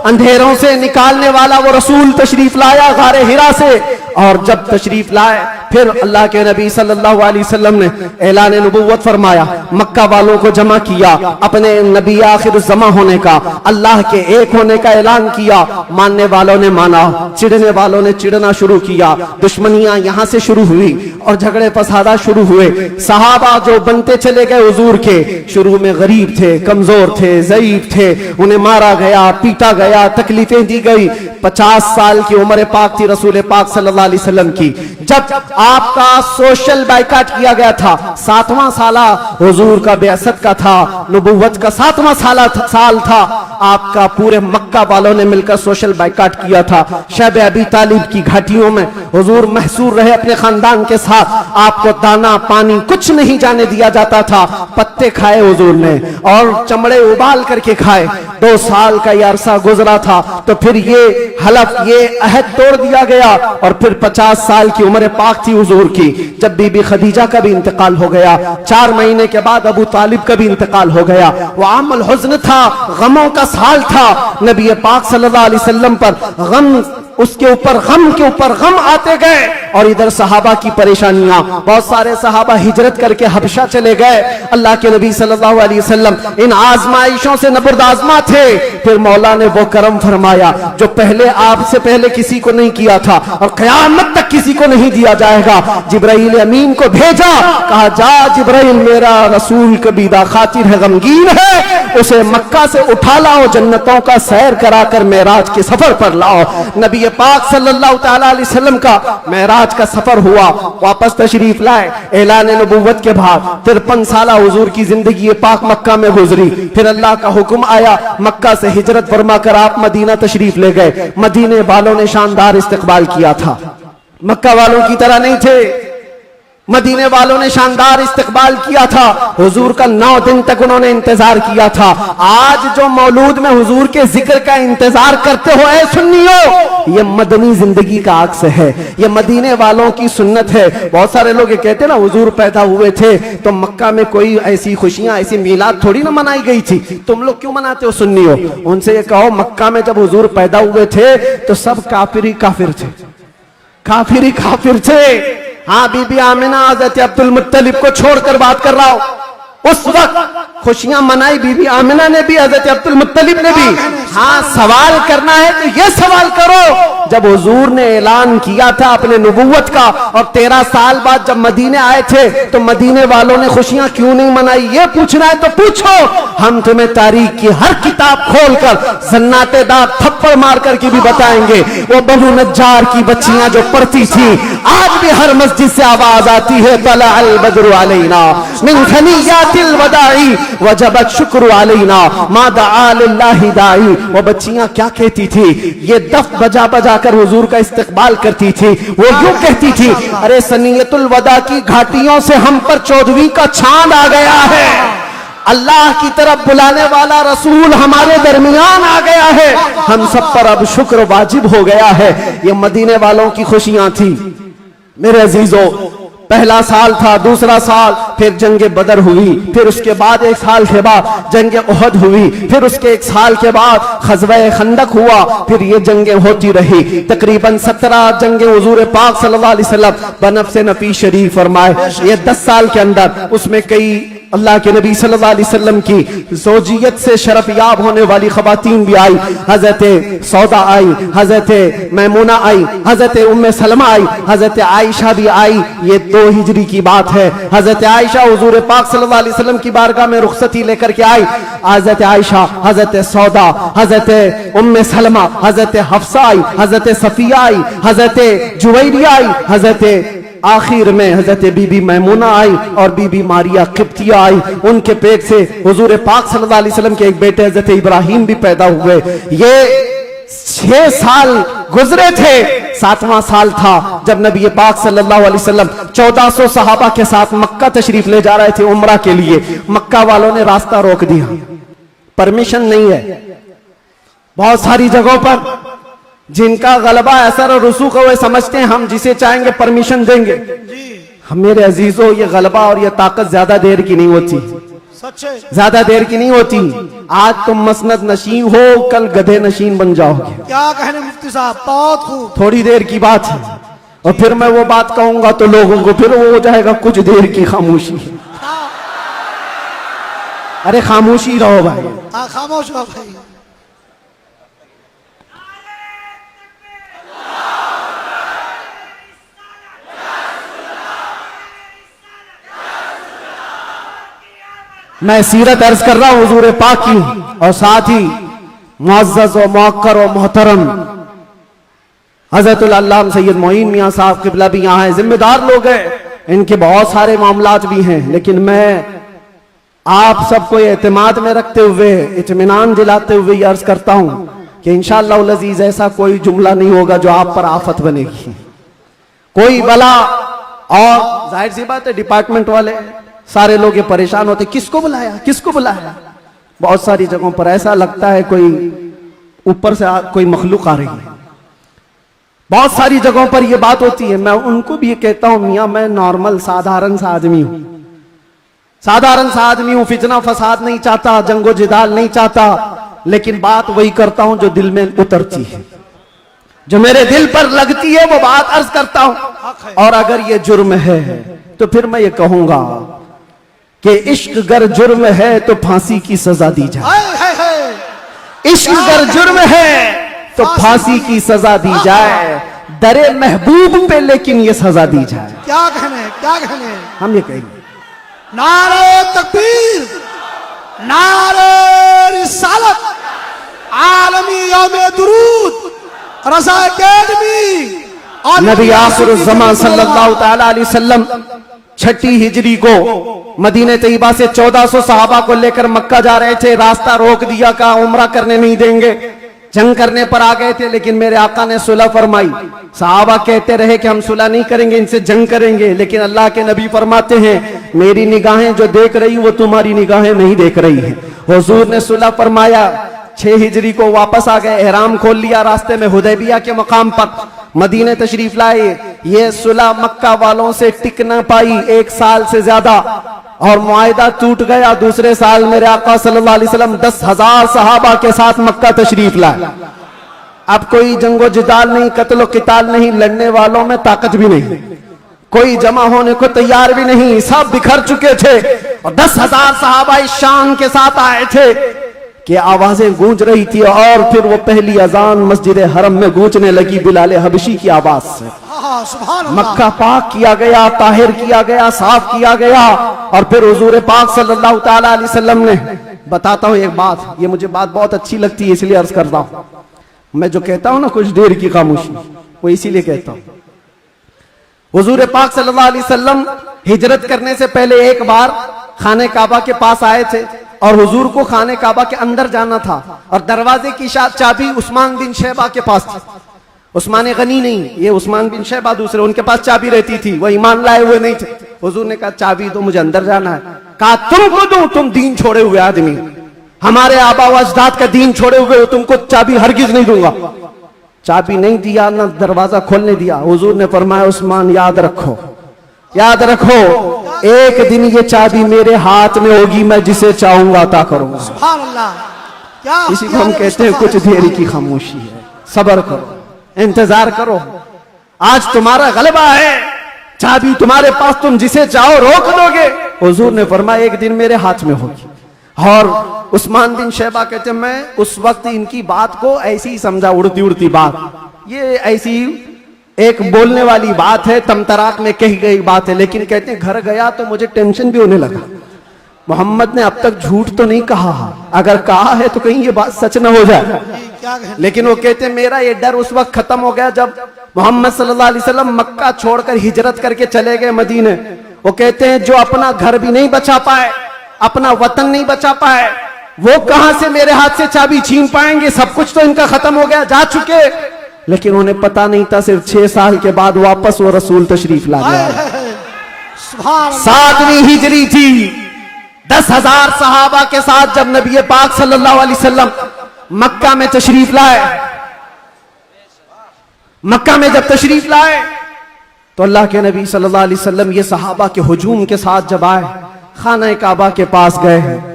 अंधेरों से निकालने वाला वो रसूल तशरीफ लाया गारे हिरा से। और जब तशरीफ लाए फिर अल्लाह के नबी सल्लल्लाहु अलैहि वसल्लम ने ऐलान नबुव्वत फरमाया, मक्का वालों को जमा किया, अपने नबी आखिर जमा होने का, अल्लाह के एक होने का ऐलान किया। मानने वालों ने माना, चिढ़ने वालों ने चिढ़ना शुरू किया। दुश्मनियां यहां से शुरू हुई और झगड़े फसादा शुरू हुए। सहाबा जो बनते चले गए हुजूर के, शुरू में गरीब थे, कमजोर थे, ज़ईफ थे, उन्हें मारा गया, पीटा गया, तकलीफें दी गई। 50 साल की उम्र पाक थी रसूल पाक सल्लल्लाहु अलैहि वसल्लम की, जब आपका सोशल बाइकाट किया गया था। 7वां साला हुजूर का बेअसत का था, नबुव्वत का 7वां साल था। आपका पूरे मक्का वालों ने मिलकर सोशल बाइकाट किया था। शब अबी तालिब की घाटियों में हुजूर महसूर रहे अपने खानदान के साथ। आपको दाना पानी कुछ नहीं जाने दिया जाता था। पत्ते खाए हुजूर ने और चमड़े उबाल करके खाए। 2 साल का ये अरसा गुजरा था, तो फिर ये हलफ, ये अहद तोड़ दिया गया। और फिर 50 साल की उम्र पाक थी हुजूर की, जब बीबी खदीजा का भी इंतकाल हो गया। 4 महीने के बाद अबू तालिब का भी इंतकाल हो गया। वो आमल हुज़्न था, गमों का साल था। नबी पाक सल्लल्लाहु अलैहि वसल्लम पर गम, उसके ऊपर गम के ऊपर गम आते गए। और इधर सहाबा की परेशानियां, बहुत सारे सहाबा हिजरत करके हबशा चले गए। अल्लाह के नबी सल्लल्लाहु अलैहि वसल्लम इन आजमाइशों से नबुर्दाज़मा थे। फिर मौला ने वो करम फरमाया जो पहले आपसे पहले किसी को नहीं किया था और क़यामत तक किसी को नहीं दिया जाएगा। जिब्राइल अमीन को भेजा, कहा जा जिब्राइल, मेरा रसूल कबीदा खातिर है, गमगीन है, उसे मक्का से उठा लाओ, जन्नतों का सैर कराकर मेराज के सफर पर लाओ। नबी पाक सल्लल्लाहु तआला अलैहि वसल्लम का मेराज का सफर हुआ, वापस तशरीफ लाए। ऐलान नबुव्वत के बाद 53 साला हुजूर की जिंदगी पाक मक्का में गुजरी। फिर अल्लाह का हुक्म आया, मक्का से हिजरत फरमा कर आप मदीना तशरीफ ले गए। मदीने वालों ने शानदार इस्तकबाल किया था, मक्का वालों की तरह नहीं थे। मदीने वालों ने शानदार इस्तकबाल किया था। हुजूर का 9 दिन तक उन्होंने इंतजार किया था। आज जो मौलूद में हुजूर के जिक्र का इंतजार करते हो ऐ सुन्नियो, ये मदनी जिंदगी का अक्स है, ये मदीने वालों की सुन्नत है। बहुत सारे लोग ये कहते हैं ना हुजूर पैदा हुए थे तो मक्का में कोई ऐसी खुशियां, ऐसी मीलाद थोड़ी ना मनाई गई थी, तुम लोग क्यों मनाते हो सुन्नियो? उनसे ये कहो मक्का में जब हुजूर पैदा हुए थे तो सब काफिर ही काफिर थे, काफिर ही काफिर थे। हाँ, बीबी आमिना हज़रत अब्दुल मुत्तलिब को छोड़कर बात कर रहा हूं। उस वक्त खुशियां मनाई बीबी आमिना ने भी, हज़रत अब्दुल मुत्तलिब ने भी। हाँ, सवाल करना है तो ये सवाल करो, जब हुजूर ने ऐलान किया था अपने नबुव्वत का और 13 साल बाद जब मदीने आए थे तो मदीने वालों ने खुशियां क्यों नहीं मनाई? ये पूछना है तो पूछो, हम तुम्हें तारीख की हर किताब खोलकर जन्नातेदार थप्पड़ मार करके भी बताएंगे। वो बनु नज्जार की बच्चियां जो पढ़ती थी, आज भी हर मस्जिद से आवाज आती है, तला अल बद्रु अलैना मिन खनियातिल वदाई वजबत शुक्र अलैना मा दआ लिल्लाहि दाई। वो बच्चियां क्या कहती थी? ये दफ बजा बजा कर हुजूर का इस्तकबाल करती थी। वो यूं कहती थी, अरे सनियतुल वदा की घाटियों से हम पर 14वीं का चांद आ गया है, अल्लाह की तरफ बुलाने वाला रसूल हमारे दरमियान आ गया है, हम सब पर अब शुक्र वाजिब हो गया है। ये मदीने वालों की खुशियां थी। मेरे अजीजों, पहला साल था, दूसरा साल, फिर जंगे बदर हुई, फिर उसके बाद एक साल के बाद जंगे उहद हुई, फिर उसके एक साल के बाद ग़ज़वा खंदक हुआ, फिर ये जंगे होती रही। तकरीबन 17 जंगे हुजूर पाक सल्लल्लाहु अलैहि वसल्लम बनफ्से नफीस शरीफ फरमाए। ये 10 साल के अंदर उसमें कई अल्लाह के नबी सल्लल्लाहु अलैहि वसल्लम की ज़ौजियत से शरफ याब होने वाली ख़वातीन भी आई। हज़रत सौदा आई, हज़रत मैमूना आई, हज़रत उम्मे सलमा आई, हज़रत आयशा भी आई। ये 2 हिजरी की बात है। हज़रत आयशा हुजूर पाक सल्लल्लाहु अलैहि वसल्लम की बारगाह में रुखसती लेकर के आई। हज़रत आयशा, हज़रत सौदा, हज़रत उम्मे सलमा, हज़रत हफ्सा आई, हज़रत सफिया आई, हज़रत जुवैरिया आई, हज़रत आखिर में हजरत बीबी मैमूना आई और बीबी मारिया किप्तिया आई। उनके पेट से हुजूर पाक सल्लल्लाहु अलैहि वसल्लम के एक बेटे हजरत इब्राहिम भी पैदा हुए। ये 6 साल गुजरे थे। 7वां साल था जब नबी पाक सल्लल्लाहु अलैहि वसल्लम 1400 सहाबा के साथ मक्का तशरीफ ले जा रहे थे उम्रा के लिए। मक्का वालों ने रास्ता रोक दिया, परमिशन नहीं है। बहुत सारी जगहों पर जिनका गलबा असर और रसूख वे समझते हैं हम जिसे चाहेंगे परमिशन देंगे। हम मेरे अजीजों, ये गलबा और ये ताकत ज्यादा देर की नहीं होती, सच है। ज्यादा देर की नहीं होती। आज तुम मसनद नशीन हो, कल गधे नशीन बन जाओगे। क्या कहने मुफ्ती साहब, बहुत खूब। थोड़ी देर की बात है और फिर मैं वो बात कहूंगा तो लोगों को फिर वो हो जाएगा कुछ देर की खामोशी। अरे खामोशी रहो भाई। हाँ, खामोश रहो भाई। मैं सीरत अर्ज कर रहा हूं हुजूर पाक की, और साथ ही मुअज़्ज़ज़ व मुअक्कर व मोहतरम हज़रतुल अल्लामा सैयद मोइन मियां साहब क़िबला भी यहाँ हैं। जिम्मेदार लोग हैं, इनके बहुत सारे मामलात भी हैं, लेकिन मैं आप सबको एतमाद में रखते हुए, इत्मीनान दिलाते हुए ये अर्ज करता हूं कि इंशाअल्लाह उल अज़ीज़ ऐसा कोई जुमला नहीं होगा जो आप पर आफत बनेगी, कोई बला। और जाहिर सी बात है डिपार्टमेंट वाले सारे लोग ये परेशान होते, किसको बुलाया, किसको बुलाया। बहुत सारी जगहों पर ऐसा लगता है कोई ऊपर से कोई मखलूक आ रही है। बहुत सारी जगहों पर यह बात होती है। मैं उनको भी ये कहता हूं, मियां मैं नॉर्मल साधारण सा आदमी हूं, साधारण सा आदमी हूं, फितना फसाद नहीं चाहता, जंगो जिदाल नहीं चाहता, लेकिन बात वही करता हूं जो दिल में उतरती है, जो मेरे दिल पर लगती है वो बात अर्ज करता हूं। और अगर ये जुर्म है तो फिर मैं ये कहूंगा कि इश्क गर जुर्म है तो फांसी की सजा दी जाए। इश्क गर जुर्म है तो फांसी की सजा दी जाए, दरे महबूब पे लेकिन ये सजा दी जाए। क्या कहने, क्या कहने। हम ये कहेंगे नारे तकबीर, नारे रिसालत, आलमी यौमे दुरूद, रज़ा अकेडमी। नबी आखिर ज़मान सल्लल्लाहु तआला अलैहि वसल्लम 6 हिजरी को मदीने तैयबा से 1400 सहाबा को लेकर मक्का जा रहे थे। रास्ता रोक दिया, कहा उम्रा करने नहीं देंगे, जंग करने पर आ गए थे। लेकिन मेरे आका ने सुलह फरमाई। सहाबा कहते रहे कि हम सुलह नहीं करेंगे, इनसे जंग करेंगे। लेकिन अल्लाह के नबी फरमाते हैं मेरी निगाहें जो देख रही वो तुम्हारी निगाहें नहीं देख रही है। हुजूर ने सुलह फरमाया। 6 हिजरी को वापस आ गए, एहराम खोल लिया, रास्ते में हुदैबिया के मकाम पर मदीने तशरीफ लाए। ये सुलह मक्का वालों से टिक न पाई 1 साल से ज्यादा, और मुआहिदा टूट गया। दूसरे साल मेरे आका सल्लल्लाहु अलैहि वसल्लम 10,000 सहाबा के साथ मक्का तशरीफ लाए। अब कोई जंगो जिदाल नहीं, कत्लो किताल नहीं, लड़ने वालों में ताकत भी नहीं, कोई जमा होने को तैयार भी नहीं, सब बिखर चुके थे। और 10,000 सहाबा इस शान के साथ आए थे कि आवाजें गूंज रही थी। और फिर वो पहली अजान मस्जिद हरम में गूंजने लगी बिलाल हबशी की आवाज से। मक्का पाक किया गया, ताहिर किया गया, साफ किया गया। और फिर हुजूर पाक सल्लल्लाहु तआला अलैहि वसल्लम ने, बताता हूं एक बात, ये मुझे बात बहुत अच्छी लगती है इसलिए अर्ज करता हूं। मैं जो कहता हूं ना कुछ देर की खामोशी, वो इसीलिए कहता हूं। हुजूर पाक सल्लल्लाहु अलैहि वसल्लम हिजरत करने से पहले एक बार खाने काबा के पास आए थे, और हुजूर को खाने काबा के अंदर जाना था, और दरवाजे की चाबी उस्मान बिन शैबा के पास थी। उस्मान गनी नहीं, ये उस्मान बिन शैबा दूसरे, उनके पास चाबी रहती थी, वो ईमान लाए हुए नहीं थे। हुजूर ने कहा चाबी तो मुझे अंदर जाना है। कहा तुमको दूं, तुम दीन छोड़े हुए आदमी, हमारे आबा व अजदाद का दीन छोड़े हुए हो, तुमको चाबी हरगिज नहीं दूंगा। चाबी नहीं दिया, ना दरवाजा खोलने दिया। हुजूर ने फरमाया उस्मान याद रखो, याद रखो, एक दिन ये चाबी मेरे हाथ में होगी, मैं जिसे चाहूंगा अता करूंगा। सुभान अल्लाह, क्या इसी को हम कहते हैं कुछ देर की खामोशी है। सब्र करो, इंतजार करो, आज तुम्हारा गलबा है, चाबी तुम्हारे पास, तुम जिसे चाहो रोक दोगे। हुजूर ने फरमाया एक दिन मेरे हाथ में होगी। और उस्मान बिन शैबा कहते हैं मैं उस वक्त इनकी बात को ऐसी ही समझा, उड़ती उड़ती बात, ये ऐसी एक बोलने वाली बात है, तमतराक में कही गई बात है। लेकिन कहते हैं घर गया तो मुझे टेंशन भी होने लगा, मोहम्मद ने अब तक झूठ तो नहीं कहा, अगर कहा है तो कहीं ये बात सच न हो जाए। क्या कहने। लेकिन वो कहते हैं मेरा ये डर उस वक्त खत्म हो गया जब मोहम्मद सल्लल्लाहु अलैहि वसल्लम मक्का छोड़कर हिजरत करके चले गए मदीने। वो कहते हैं जो अपना घर भी नहीं बचा पाए, अपना वतन नहीं बचा पाए, वो कहां से मेरे हाथ से चाबी छीन पाएंगे, सब कुछ तो इनका खत्म हो गया, जा चुके। लेकिन उन्हें पता नहीं था सिर्फ 6 साल के बाद वापस वो रसूल तशरीफ ला गया। सुभान अल्लाह। 7वीं हिजरी थी, 10,000 सहाबा के साथ जब नबी पाक सल्लल्लाहु अलैहि वसल्लम मक्का में तशरीफ लाए, मक्का में जब तशरीफ लाए तो अल्लाह के नबी सल्लल्लाहु अलैहि वसल्लम ये सहाबा के हुजूम के साथ जब आए, खाना काबा के पास गए हैं,